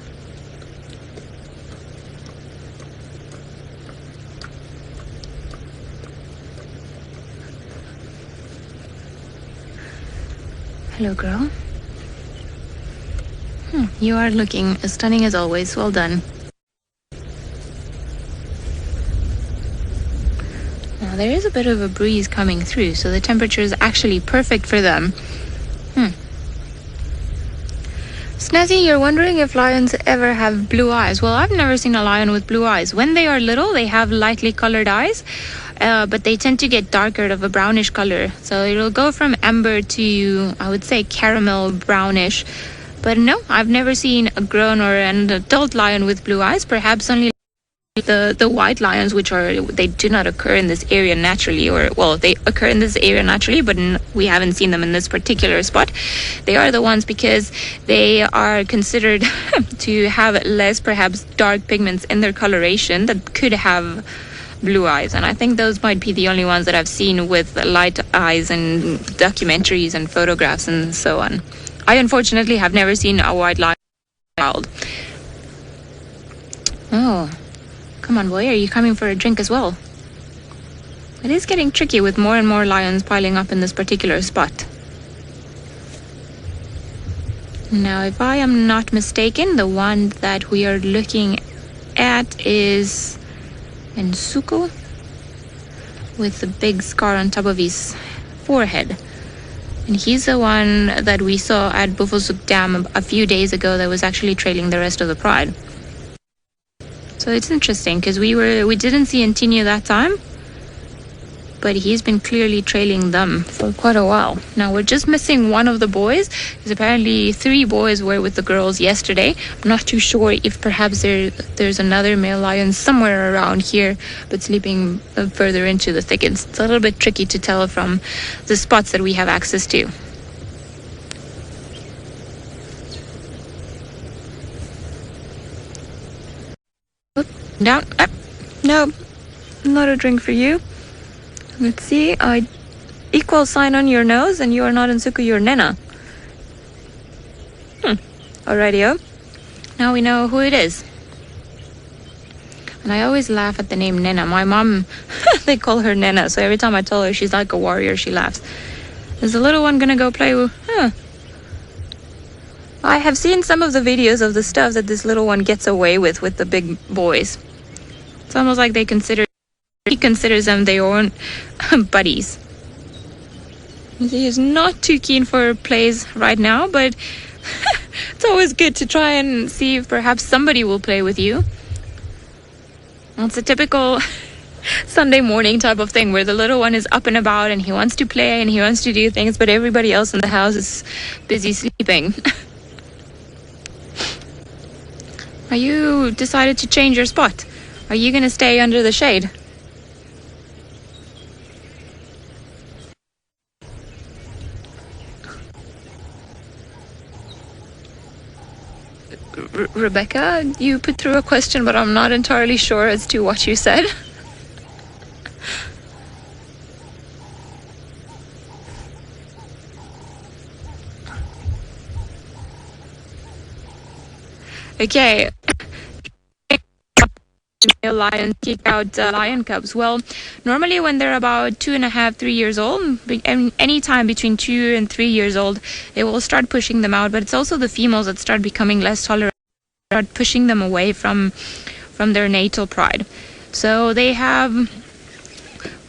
A: Hello, girl. You are looking as stunning as always. Well done. Now, there is a bit of a breeze coming through, so the temperature is actually perfect for them. Snazzy, you're wondering if lions ever have blue eyes. Well, I've never seen a lion with blue eyes. When they are little, they have lightly colored eyes, but they tend to get darker, of a brownish color. So it'll go from amber to, I would say, caramel brownish. But no, I've never seen a grown or an adult lion with blue eyes. Perhaps only the white lions, which they do not occur in this area naturally, or well, they occur in this area naturally, but we haven't seen them in this particular spot. They are the ones because they are considered to have less perhaps dark pigments in their coloration that could have blue eyes, and I think those might be the only ones that I've seen with light eyes in documentaries and photographs and so on. I unfortunately have never seen a white lion wild. Oh, come on, boy, are you coming for a drink as well? It is getting tricky with more and more lions piling up in this particular spot. Now, if I am not mistaken, the one that we are looking at is Nkuhuma, with the big scar on top of his forehead. And he's the one that we saw at Buffelshoek Dam a few days ago that was actually trailing the rest of the pride. So it's interesting because we didn't see Antinio that time, but he's been clearly trailing them for quite a while. Now we're just missing one of the boys, because apparently 3 boys were with the girls yesterday. I'm not too sure if perhaps there's another male lion somewhere around here, but sleeping further into the thickets. It's a little bit tricky to tell from the spots that we have access to. Down. Up. No, not a drink for you. Let's see. Equal sign on your nose, and you are not Nsuku, you're Nena. Alrighty-o. Now we know who it is. And I always laugh at the name Nena. My mom, they call her Nena, so every time I tell her she's like a warrior, she laughs. Is the little one gonna go play with... I have seen some of the videos of the stuff that this little one gets away with the big boys. It's almost like he considers them their own buddies. He is not too keen for plays right now, but it's always good to try and see if perhaps somebody will play with you. It's a typical Sunday morning type of thing where the little one is up and about and he wants to play and he wants to do things, but everybody else in the house is busy sleeping. Are you decided to change your spot? Are you going to stay under the shade? Rebecca, you put through a question, but I'm not entirely sure as to what you said. Okay. Lions kick out lion cubs. Well, normally when they're about 2.5, 3 years old, any time between 2 and 3 years old, they will start pushing them out. But it's also the females that start becoming less tolerant, start pushing them away from their natal pride. So they have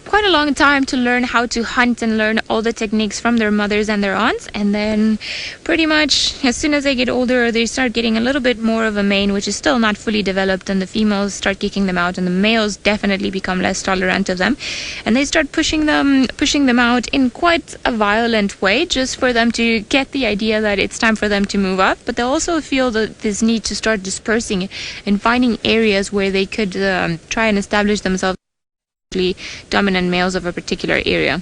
A: quite a long time to learn how to hunt and learn all the techniques from their mothers and their aunts, and then pretty much as soon as they get older, they start getting a little bit more of a mane, which is still not fully developed, and the females start kicking them out, and the males definitely become less tolerant of them, and they start pushing them out in quite a violent way, just for them to get the idea that it's time for them to move up. But they also feel this need to start dispersing and finding areas where they could try and establish themselves dominant males of a particular area.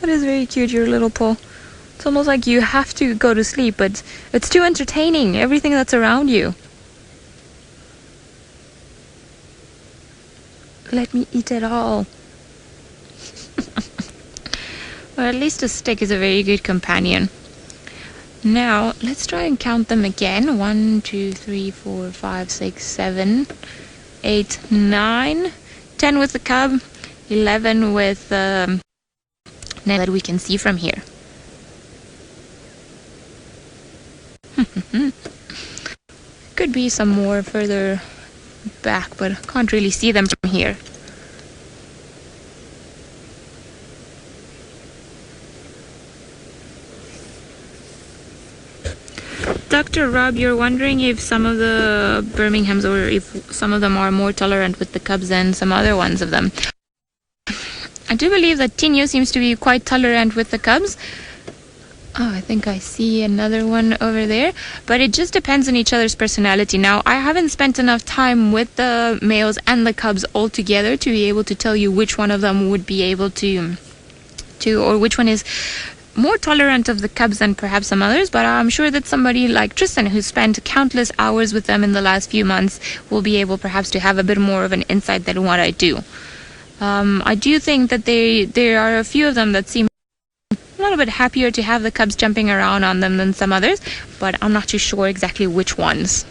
A: That is very cute, your little paw. It's almost like you have to go to sleep, but it's too entertaining, everything that's around you. Let me eat it all. Well, at least a stick is a very good companion. Now, let's try and count them again. 1, 2, 3, 4, 5, 6, 7, 8, 9, 10 with the cub, 11 with that we can see from here. Could be some more further back, but I can't really see them from here. Dr. Rob, you're wondering if some of the Birminghams, or if some of them are more tolerant with the cubs than some other ones of them. I do believe that Tinio seems to be quite tolerant with the cubs. Oh, I think I see another one over there. But it just depends on each other's personality. Now, I haven't spent enough time with the males and the cubs all together to be able to tell you which one of them would be able to or which one is more tolerant of the cubs than perhaps some others, but I'm sure that somebody like Tristan, who spent countless hours with them in the last few months, will be able perhaps to have a bit more of an insight than what I do. I do think that there are a few of them that seem a little bit happier to have the cubs jumping around on them than some others, but I'm not too sure exactly which ones.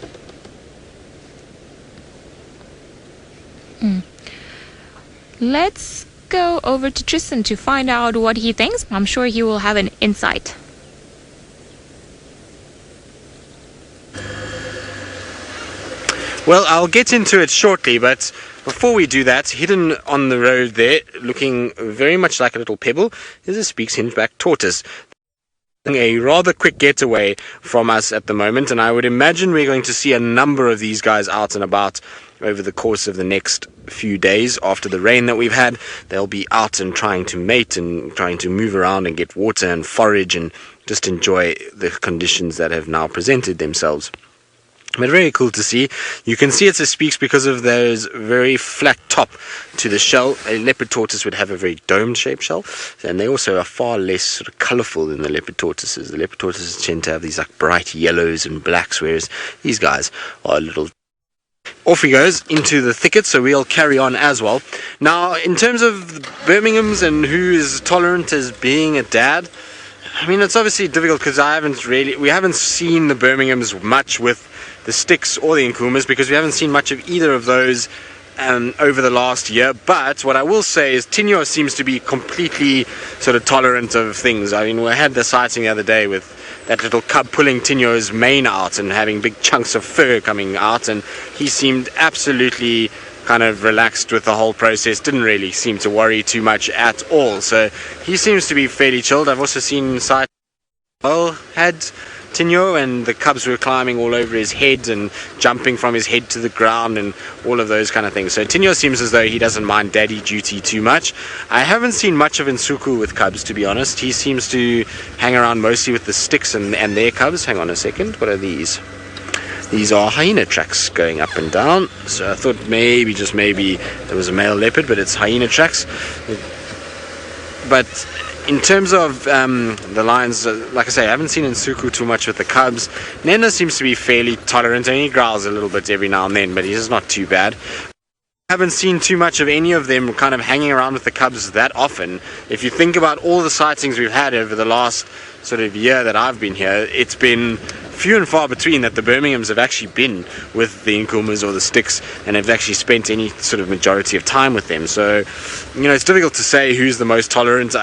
A: Let's go over to Tristan to find out what he thinks. I'm sure he will have an insight.
B: Well, I'll get into it shortly, but before we do that, hidden on the road there, looking very much like a little pebble, is a Speaks Hingeback tortoise. A rather quick getaway from us at the moment, and I would imagine we're going to see a number of these guys out and about over the course of the next few days. After the rain that we've had, they'll be out and trying to mate and trying to move around and get water and forage and just enjoy the conditions that have now presented themselves. But very cool to see. You can see it's a Speaks because of those very flat top to the shell. A leopard tortoise would have a very dome shaped shell, and they also are far less sort of colourful than the leopard tortoises. The leopard tortoises tend to have these like bright yellows and blacks, whereas these guys are a little... Off he goes into the thicket, so we'll carry on as well. Now, in terms of the Birminghams and who is tolerant as being a dad, I mean, it's obviously difficult because we haven't seen the Birminghams much with the sticks or the Nkuhumas because we haven't seen much of either of those over the last year. But what I will say is Tinyo seems to be completely sort of tolerant of things. I mean, we had the sighting the other day with that little cub pulling Tinyo's mane out and having big chunks of fur coming out, and he seemed absolutely kind of relaxed with the whole process, didn't really seem to worry too much at all. So he seems to be fairly chilled. I've also seen sight had Tinyo, and the cubs were climbing all over his head and jumping from his head to the ground and all of those kind of things. So Tinyo seems as though he doesn't mind daddy duty too much. I haven't seen much of Nsuku with cubs, to be honest. He seems to hang around mostly with the sticks and their cubs. Hang on a second, what are these? These are hyena tracks going up and down. So I thought maybe, just maybe, there was a male leopard, but it's hyena tracks. But in terms of the lions, like I say, I haven't seen Nsuku too much with the cubs. Nena seems to be fairly tolerant, and he growls a little bit every now and then, but he's not too bad. Haven't seen too much of any of them kind of hanging around with the cubs that often. If you think about all the sightings we've had over the last sort of year that I've been here, it's been few and far between that the Birminghams have actually been with the Nkuhumas or the sticks and have actually spent any sort of majority of time with them. So, you know, it's difficult to say who's the most tolerant.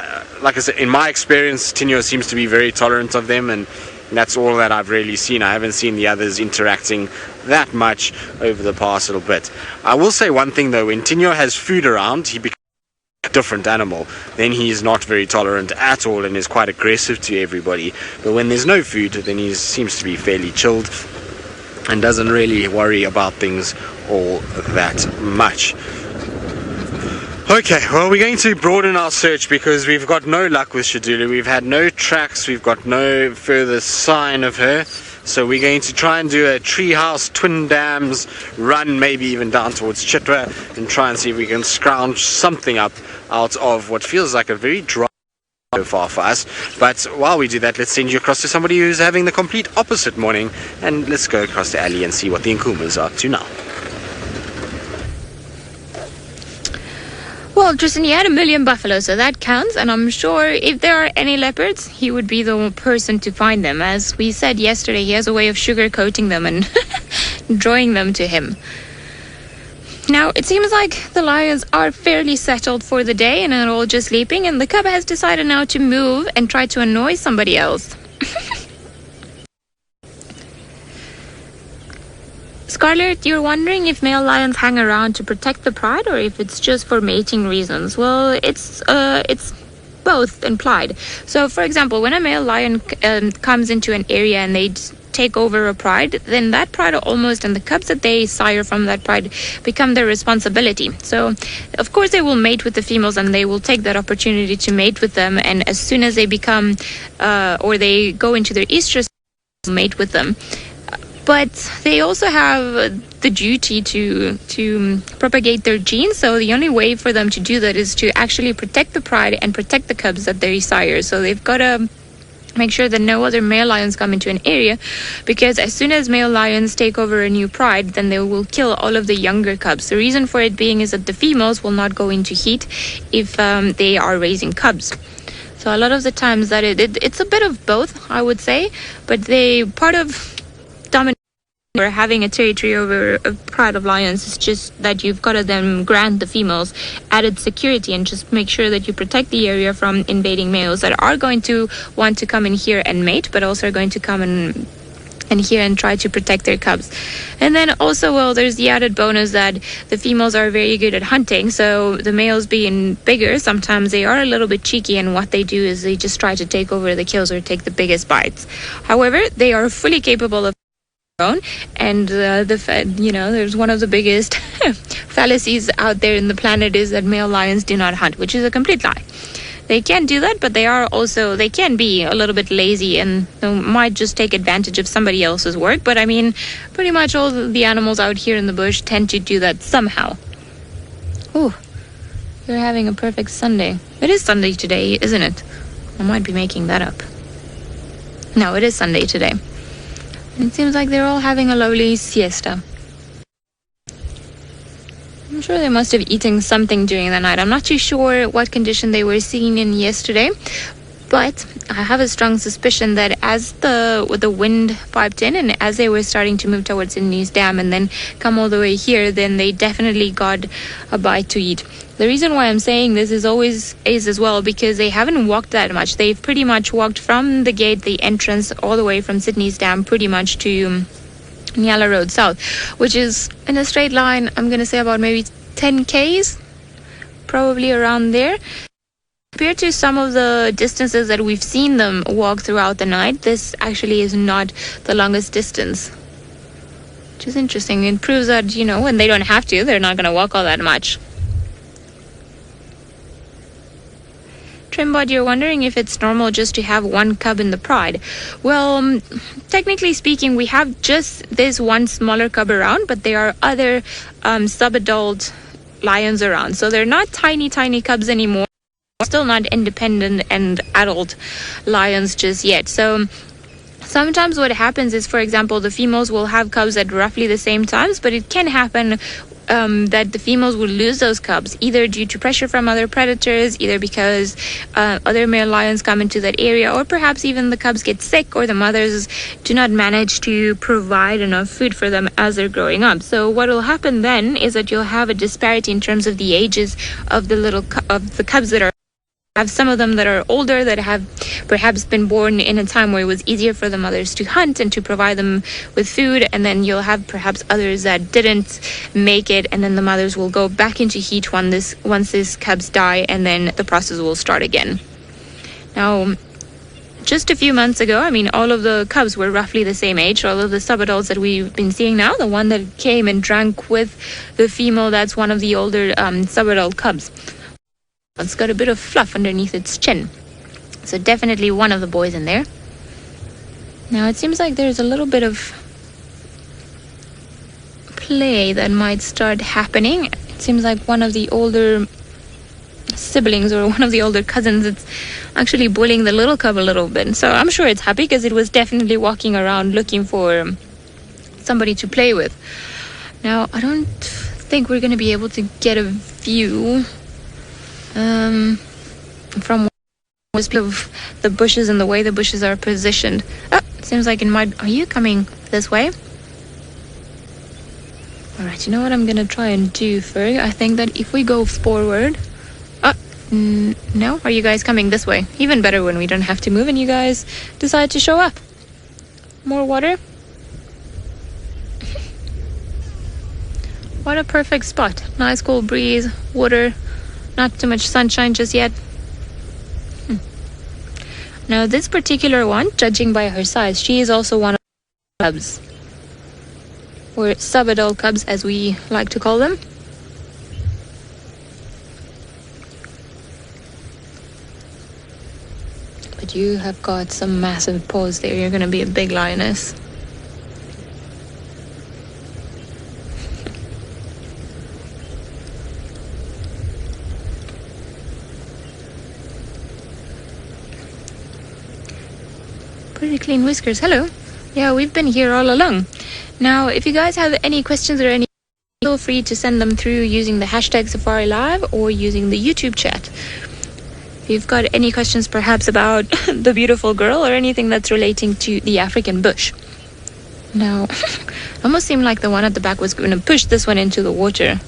B: Like I said, in my experience, Tinyo seems to be very tolerant of them, and that's all that I've really seen. I haven't seen the others interacting that much over the past little bit. I will say one thing though, when Tinyo has food around, he becomes a different animal. Then he is not very tolerant at all and is quite aggressive to everybody. But when there's no food, then he seems to be fairly chilled and doesn't really worry about things all that much. Okay, well, we're going to broaden our search because we've got no luck with Shadulu. We've had no tracks, we've got no further sign of her. So we're going to try and do a treehouse, twin dams run, maybe even down towards Chitwa, and try and see if we can scrounge something up out of what feels like a very dry so far for us. But while we do that, let's send you across to somebody who's having the complete opposite morning, and let's go across to Ali and see what the Nkuhumas are up to now.
A: Well, Tristan, he had 1 million buffaloes, so that counts. And I'm sure if there are any leopards, he would be the person to find them. As we said yesterday, he has a way of sugarcoating them and drawing them to him. Now, it seems like the lions are fairly settled for the day and are all just sleeping. And the cub has decided now to move and try to annoy somebody else. Scarlett, you're wondering if male lions hang around to protect the pride or if it's just for mating reasons. Well, it's both implied. So, for example, when a male lion comes into an area and they take over a pride, then that pride almost, and the cubs that they sire from that pride, become their responsibility. So, of course, they will mate with the females and they will take that opportunity to mate with them. And as soon as they become, or they go into their estrus, mate with them. But they also have the duty to propagate their genes. So the only way for them to do that is to actually protect the pride and protect the cubs that they sire. So they've got to make sure that no other male lions come into an area, because as soon as male lions take over a new pride, then they will kill all of the younger cubs. The reason for it being is that the females will not go into heat if they are raising cubs. So a lot of the times that it's a bit of both, I would say, but they part of domination or having a territory over a pride of lions is just that you've got to then grant the females added security and just make sure that you protect the area from invading males that are going to want to come in here and mate, but also are going to come and and here and try to protect their cubs. And then also, well, there's the added bonus that the females are very good at hunting, so the males being bigger, sometimes they are a little bit cheeky, and what they do is they just try to take over the kills or take the biggest bites. However, they are fully capable of own, and there's one of the biggest fallacies out there in the planet is that male lions do not hunt, which is a complete lie. They can do that, but they can be a little bit lazy and they might just take advantage of somebody else's work. But I mean, pretty much all the animals out here in the bush tend to do that somehow. Ooh, you're having a perfect Sunday. It is Sunday today, isn't it? I might be making that up. No, it is Sunday today. It seems like they're all having a lovely siesta. I'm sure they must have eaten something during the night. I'm not too sure what condition they were seen in yesterday, but I have a strong suspicion that as the wind piped in and as they were starting to move towards Sydney's Dam and then come all the way here, then they definitely got a bite to eat. The reason why I'm saying this is as well because they haven't walked that much. They've pretty much walked from the gate, the entrance, all the way from Sydney's Dam pretty much to Nyala Road South, which is in a straight line, I'm going to say about maybe 10 Ks, probably around there. Compared to some of the distances that we've seen them walk throughout the night, this actually is not the longest distance, which is interesting. It proves that, when they don't have to, they're not going to walk all that much. Trimbod, you're wondering if it's normal just to have one cub in the pride. Well, technically speaking, we have just this one smaller cub around, but there are other sub-adult lions around. So they're not tiny cubs anymore. Still not independent and adult lions just yet. So sometimes what happens is, for example, the females will have cubs at roughly the same times, but it can happen that the females will lose those cubs, either due to pressure from other predators, either because other male lions come into that area, or perhaps even the cubs get sick or the mothers do not manage to provide enough food for them as they're growing up. So what will happen then is that you'll have a disparity in terms of the ages of the cubs that have some of them that are older, that have perhaps been born in a time where it was easier for the mothers to hunt and to provide them with food, and then you'll have perhaps others that didn't make it, and then the mothers will go back into heat once these cubs die, and then the process will start again. Now, just a few months ago, all of the cubs were roughly the same age. All of the sub-adults that we've been seeing now, the one that came and drank with the female, that's one of the older sub-adult cubs. It's got a bit of fluff underneath its chin. So definitely one of the boys in there. Now it seems like there's a little bit of play that might start happening. It seems like one of the older siblings or one of the older cousins is actually bullying the little cub a little bit. So I'm sure it's happy because it was definitely walking around looking for somebody to play with. Now I don't think we're going to be able to get a view from of the bushes and the way the bushes are positioned. It seems like it might... Are you coming this way? Alright, you know what I'm gonna try and do, Ferg? I think that if we go forward... no? Are you guys coming this way? Even better when we don't have to move and you guys decide to show up. More water? What a perfect spot. Nice cool breeze, water... Not too much sunshine just yet. Now this particular one, judging by her size, she is also one of the cubs. Or sub-adult cubs as we like to call them. But you have got some massive paws there. You're going to be a big lioness. Pretty clean whiskers. Hello. Yeah, we've been here all along. Now, if you guys have any questions or any, feel free to send them through using the hashtag Safari Live or using the YouTube chat. If you've got any questions perhaps about the beautiful girl or anything that's relating to the African bush. Now, it almost seemed like the one at the back was going to push this one into the water.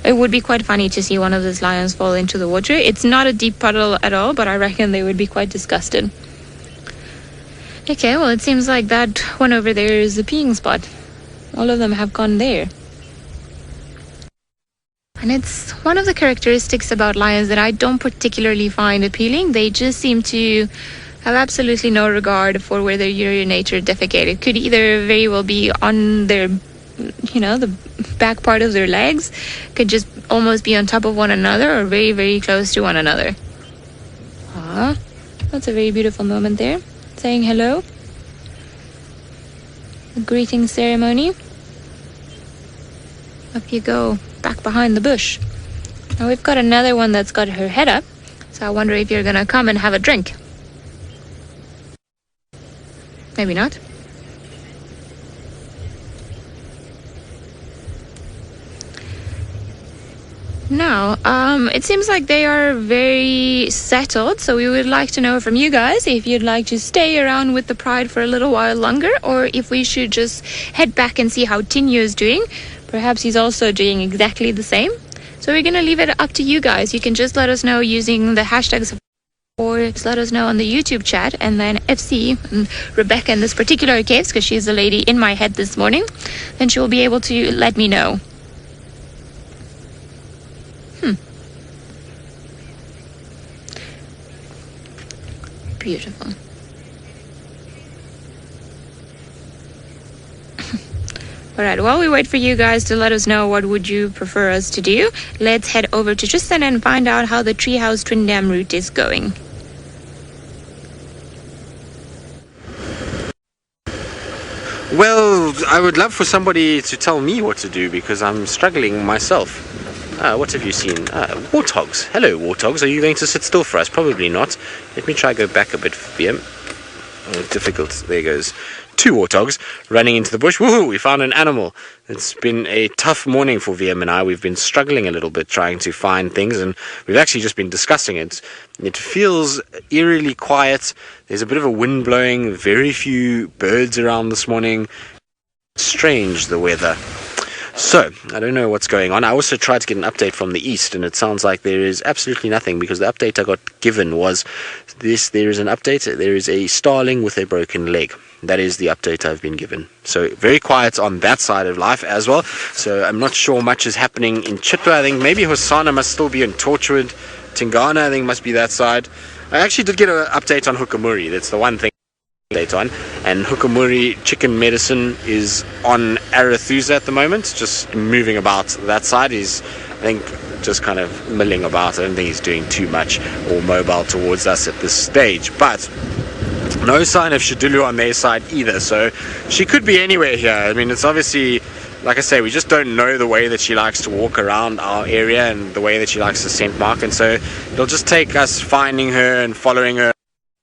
A: It would be quite funny to see one of those lions fall into the water. It's not a deep puddle at all, but I reckon they would be quite disgusted. Okay, well, it seems like that one over there is the peeing spot. All of them have gone there. And it's one of the characteristics about lions that I don't particularly find appealing. They just seem to have absolutely no regard for where they urinate or defecate. It could either very well be on their, the back part of their legs, could just almost be on top of one another or very, very close to one another. Ah, that's a very beautiful moment there. Saying hello. A greeting ceremony. Up you go, back behind the bush. Now we've got another one that's got her head up, so I wonder if you're gonna come and have a drink. Maybe not. Now, it seems like they are very settled, so we would like to know from you guys if you'd like to stay around with the pride for a little while longer, or if we should just head back and see how Tinyo is doing. Perhaps he's also doing exactly the same. So we're going to leave it up to you guys. You can just let us know using the hashtags, or just let us know on the YouTube chat, and then FC and Rebecca in this particular case, because she's the lady in my head this morning, then she will be able to let me know. Beautiful. Alright, while we wait for you guys to let us know what would you prefer us to do, let's head over to Tristan and find out how the Treehouse Twin Dam route is going.
B: Well, I would love for somebody to tell me what to do because I'm struggling myself. What have you seen? Warthogs. Hello, warthogs. Are you going to sit still for us? Probably not. Let me try go back a bit for VM. Oh, difficult. There goes. 2 warthogs running into the bush. Woohoo! We found an animal. It's been a tough morning for VM and I. We've been struggling a little bit trying to find things, and we've actually just been discussing it. It feels eerily quiet. There's a bit of a wind blowing. Very few birds around this morning. Strange, the weather. So, I don't know what's going on. I also tried to get an update from the east, and it sounds like there is absolutely nothing, because the update I got given was this: there is an update, there is a starling with a broken leg. That is the update I've been given. So, very quiet on that side of life as well. So, I'm not sure much is happening in Chitwa. I think maybe Hosana must still be in Torchwood. Tingana, I think, must be that side. I actually did get an update on Hukamuri. That's the one thing on, and Hukamuri chicken medicine is on Arathusa at the moment, just moving about that side. He's, I think, just kind of milling about. I don't think he's doing too much or mobile towards us at this stage, but no sign of Shadulu on their side either, so she could be anywhere here. I mean, it's obviously, like I say, we just don't know the way that she likes to walk around our area and the way that she likes to scent mark, and so it'll just take us finding her and following her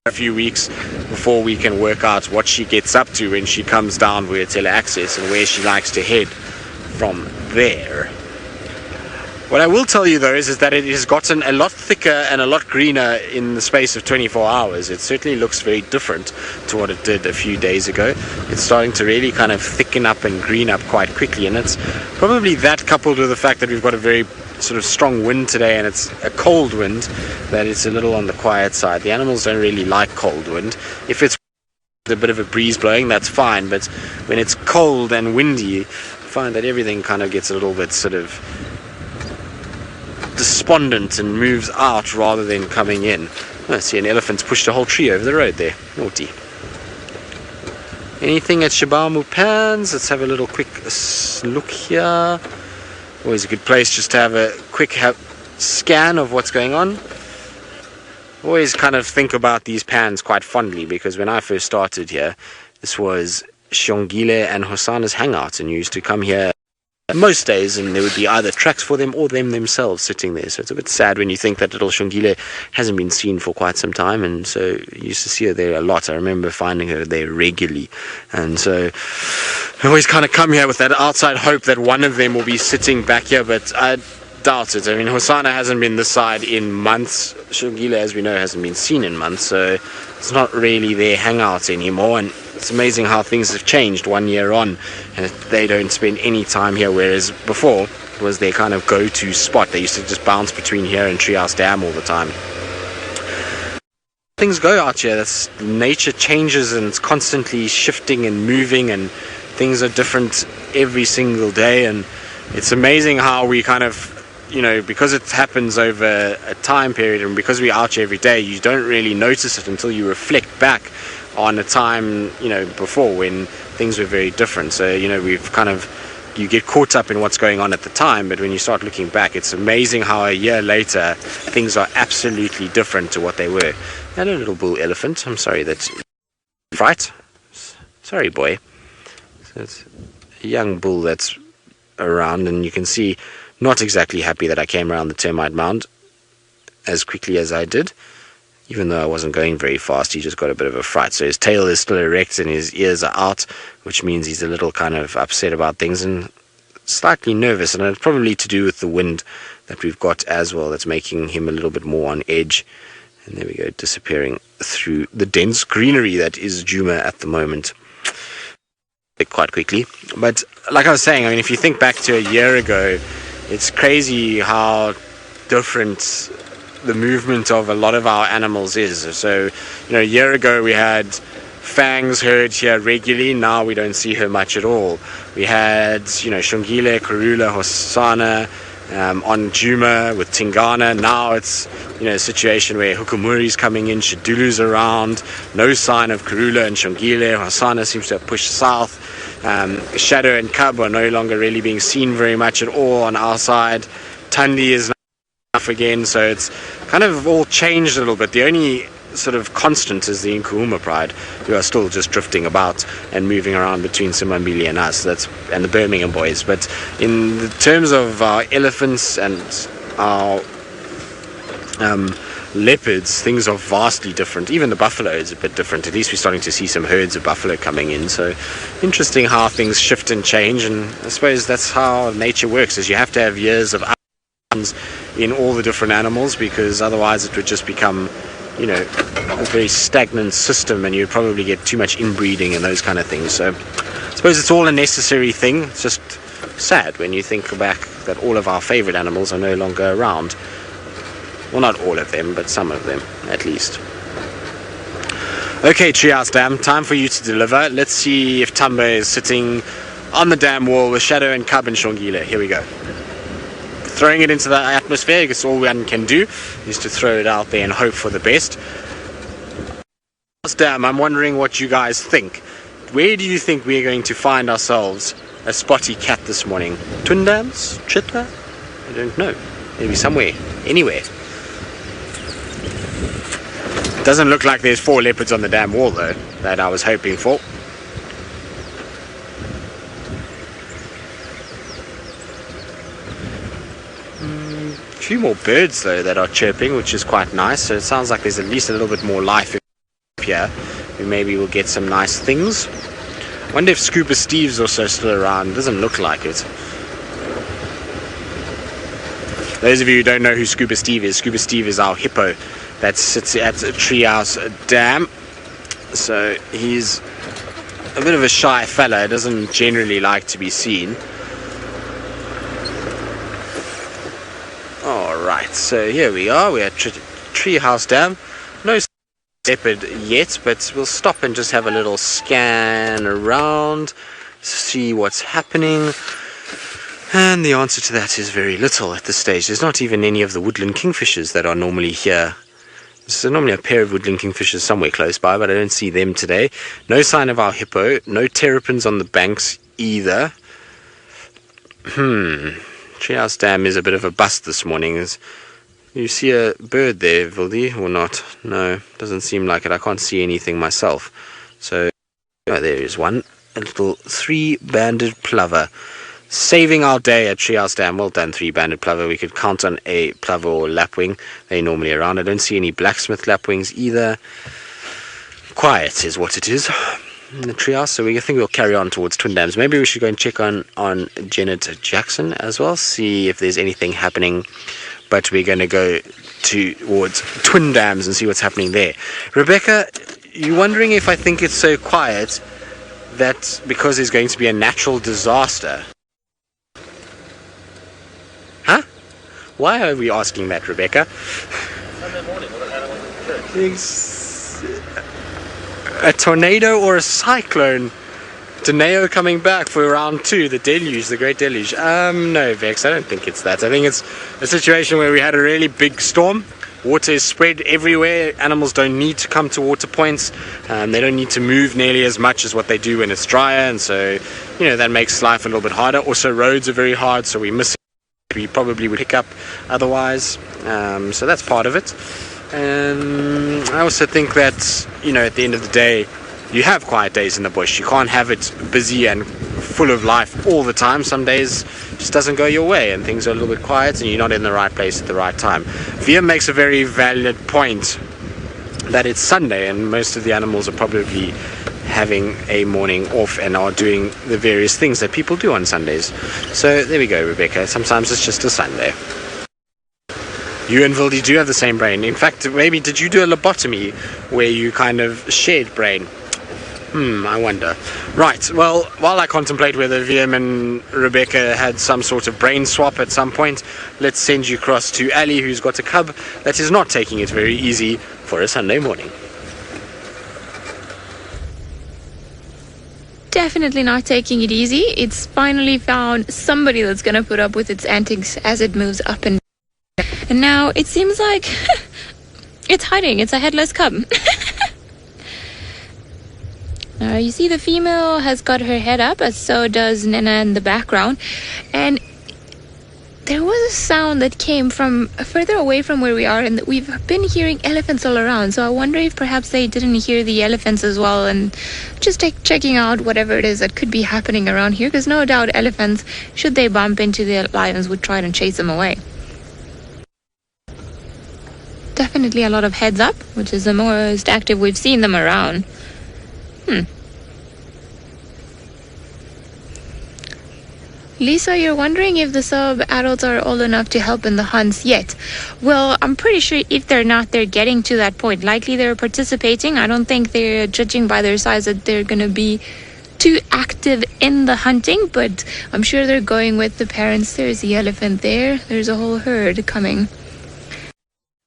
B: a few weeks before we can work out what she gets up to when she comes down via tele-access and where she likes to head from there. What I will tell you though is that it has gotten a lot thicker and a lot greener in the space of 24 hours. It certainly looks very different to what it did a few days ago. It's starting to really kind of thicken up and green up quite quickly, and it's probably that coupled with the fact that we've got a very sort of strong wind today, and it's a cold wind, that it's a little on the quiet side. The animals don't really like cold wind. If it's a bit of a breeze blowing, that's fine, but when it's cold and windy, I find that everything kind of gets a little bit sort of despondent and moves out rather than coming in. I see an elephant's pushed a whole tree over the road there. Naughty. Anything at Shabamu Pans? Let's have a little quick look here. Always a good place just to have a quick scan of what's going on. Always kind of think about these pans quite fondly, because when I first started here, this was Shongile and Hosana's hangout, and you used to come here most days and there would be either tracks for them or them themselves sitting there. So it's a bit sad when you think that little Shongile hasn't been seen for quite some time, and so you used to see her there a lot. I remember finding her there regularly, and so I always kind of come here with that outside hope that one of them will be sitting back here, but I doubt it. I mean, Hosana hasn't been this side in months. Shongile, as we know, hasn't been seen in months, so it's not really their hangout anymore. And it's amazing how things have changed 1 year on, and they don't spend any time here, whereas before it was their kind of go-to spot. They used to just bounce between here and Treehouse Dam all the time. things go out here. That's, nature changes and it's constantly shifting and moving, and things are different every single day. And it's amazing how we kind of, because it happens over a time period, and because we're out here every day, you don't really notice it until you reflect back on a time, before, when things were very different. So, we've kind of, you get caught up in what's going on at the time, but when you start looking back, it's amazing how a year later things are absolutely different to what they were. And a little bull elephant. I'm sorry, that's right. Sorry, boy. So it's a young bull that's around, and you can see not exactly happy that I came around the termite mound as quickly as I did. Even though I wasn't going very fast, he just got a bit of a fright. So his tail is still erect and his ears are out, which means he's a little kind of upset about things and slightly nervous. And it's probably to do with the wind that we've got as well, that's making him a little bit more on edge. And there we go, disappearing through the dense greenery that is Djuma at the moment. Quite quickly. But like I was saying, if you think back to a year ago, it's crazy how different the movement of a lot of our animals is. So, a year ago we had Fangs herd here regularly. Now we don't see her much at all. We had, Shongile, Karula, Hosana, on Djuma with Tingana. Now it's, a situation where Hukumuri's coming in, Shidulu's around, no sign of Karula and Shongile. Hosana seems to have pushed south. Shadow and Cub are no longer really being seen very much at all on our side. Tundi is enough again, so it's kind of all changed a little bit. The only sort of constant is the Nkuhuma pride, who are still just drifting about and moving around between Simambili and us, and the Birmingham boys. But in the terms of our elephants and our leopards, things are vastly different. Even the buffalo is a bit different. At least we're starting to see some herds of buffalo coming in. So interesting how things shift and change, and I suppose that's how nature works, is you have to have years of ups in all the different animals, because otherwise it would just become a very stagnant system, and you'd probably get too much inbreeding and those kind of things. So I suppose it's all a necessary thing. It's just sad when you think back that all of our favorite animals are no longer around. Well, not all of them, but some of them at least. Okay, Treehouse Dam, time for you to deliver. Let's see if Tamba is sitting on the dam wall with Shadow and Cub and Shongile. Here we go. Throwing it into the atmosphere, because all one can do is to throw it out there and hope for the best. Dam, I'm wondering what you guys think. Where do you think we're going to find ourselves a spotty cat this morning? Twin Dams? Chitwa? I don't know. Maybe somewhere. Anywhere. Doesn't look like there's 4 leopards on the dam wall though, that I was hoping for. A few more birds though that are chirping, which is quite nice. So it sounds like there's at least a little bit more life here. Maybe we'll get some nice things. Wonder if Scuba Steve's also still around. Doesn't look like it. Those of you who don't know who Scuba Steve is our hippo that sits at a Treehouse Dam. So he's a bit of a shy fella, doesn't generally like to be seen. Alright, so here we are, we're at Treehouse Dam. No leopard yet, but we'll stop and just have a little scan around, see what's happening. And the answer to that is very little at this stage. There's not even any of the woodland kingfishers that are normally here. There's normally a pair of woodland kingfishers somewhere close by, but I don't see them today. No sign of our hippo. No terrapins on the banks either. Treehouse Dam is a bit of a bust this morning. You see a bird there, Vildi, or not? No, doesn't seem like it. I can't see anything myself. So, oh, there is one. A little 3-banded plover. Saving our day at Treehouse Dam. Well done, 3-banded plover. We could count on a plover or lapwing. They're normally around. I don't see any blacksmith lapwings either. Quiet is what it is in the treehouse. So I think we'll carry on towards Twin Dams. Maybe we should go and check on Janet Jackson as well. See if there's anything happening. But we're going to go towards Twin Dams and see what's happening there. Rebecca, you're wondering if I think it's so quiet that because there's going to be a natural disaster. Huh? Why are we asking that, Rebecca?
C: Sunday morning, what animals in church?
B: a tornado or a cyclone. Tornado coming back for round 2, the deluge, the great deluge. No, Vex, I don't think it's that. I think it's a situation where we had a really big storm. Water is spread everywhere. Animals don't need to come to water points. They don't need to move nearly as much as what they do when it's drier, and so, that makes life a little bit harder. Also, roads are very hard, so we miss. We probably would pick up otherwise. So that's part of it. I also think that, at the end of the day, you have quiet days in the bush. You can't have it busy and full of life all the time. Some days it just doesn't go your way and things are a little bit quiet and you're not in the right place at the right time. VM makes a very valid point that it's Sunday and most of the animals are probably having a morning off and are doing the various things that people do on Sundays. So there we go, Rebecca. Sometimes it's just a Sunday. You and Vildy do have the same brain. In fact, maybe did you do a lobotomy where you kind of shared brain? I wonder. Right, well, while I contemplate whether VM and Rebecca had some sort of brain swap at some point, let's send you across to Ali, who's got a cub that is not taking it very easy for a Sunday morning.
A: Definitely not taking it easy. It's finally found somebody that's going to put up with its antics as it moves up and down. And now it seems like it's hiding. It's a headless cub. Now you see the female has got her head up, as so does Nena in the background. And there was a sound that came from further away from where we are, and we've been hearing elephants all around. So I wonder if perhaps they didn't hear the elephants as well, and just checking out whatever it is that could be happening around here, because no doubt elephants, should they bump into the lions, would try and chase them away. Definitely a lot of heads up, which is the most active we've seen them around. Lisa, you're wondering if the sub-adults are old enough to help in the hunts yet. Well, I'm pretty sure if they're not, they're getting to that point. Likely they're participating. I don't think they're judging by their size that they're going to be too active in the hunting, but I'm sure they're going with the parents. There's the elephant there. There's a whole herd coming.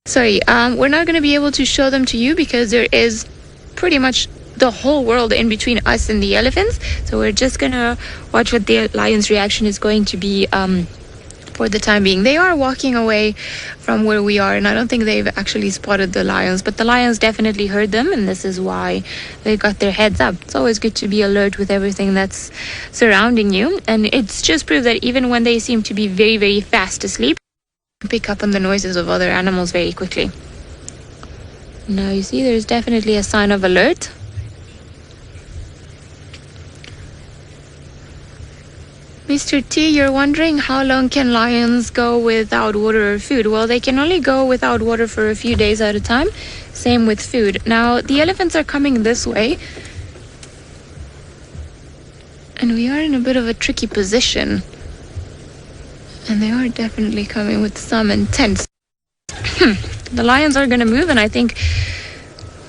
A: Sorry, we're not going to be able to show them to you because there is pretty much the whole world in between us and the elephants, so we're just gonna watch what the lion's reaction is going to be for the time being. They are walking away from where we are, and I don't think they've actually spotted the lions, but the lions definitely heard them, and this is why they got their heads up. It's always good to be alert with everything that's surrounding you, and it's just proved that even when they seem to be very, very fast asleep, you pick up on the noises of other animals very quickly. Now you see there's definitely a sign of alert. Mr. T, you're wondering how long can lions go without water or food? Well, they can only go without water for a few days at a time. Same with food. Now, the elephants are coming this way. And we are in a bit of a tricky position. And they are definitely coming with some intent. The lions are going to move, and I think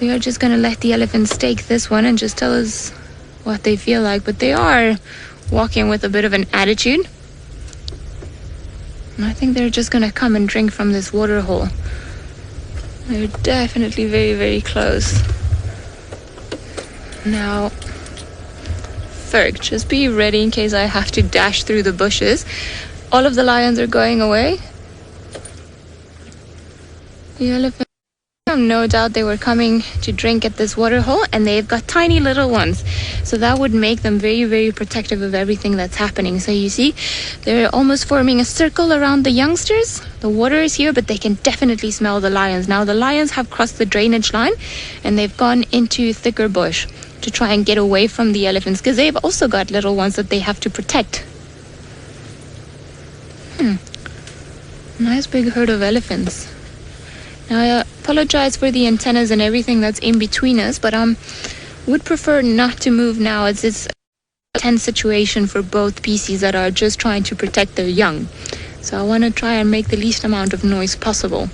A: we are just going to let the elephants take this one and just tell us what they feel like. But they are walking with a bit of an attitude. And I think they're just going to come and drink from this water hole. They're definitely very, very close. Now, Ferg, just be ready in case I have to dash through the bushes. All of the lions are going away. The elephant, no doubt they were coming to drink at this water hole, and they've got tiny little ones, so that would make them very, very protective of everything that's happening. So you see they're almost forming a circle around the youngsters. The water is here, but they can definitely smell the lions. Now the lions have crossed the drainage line and they've gone into thicker bush to try and get away from the elephants, because they've also got little ones that they have to protect. Nice big herd of elephants. Now, I apologize for the antennas and everything that's in between us, but would prefer not to move now, as it's a tense situation for both species that are just trying to protect their young. So I want to try and make the least amount of noise possible.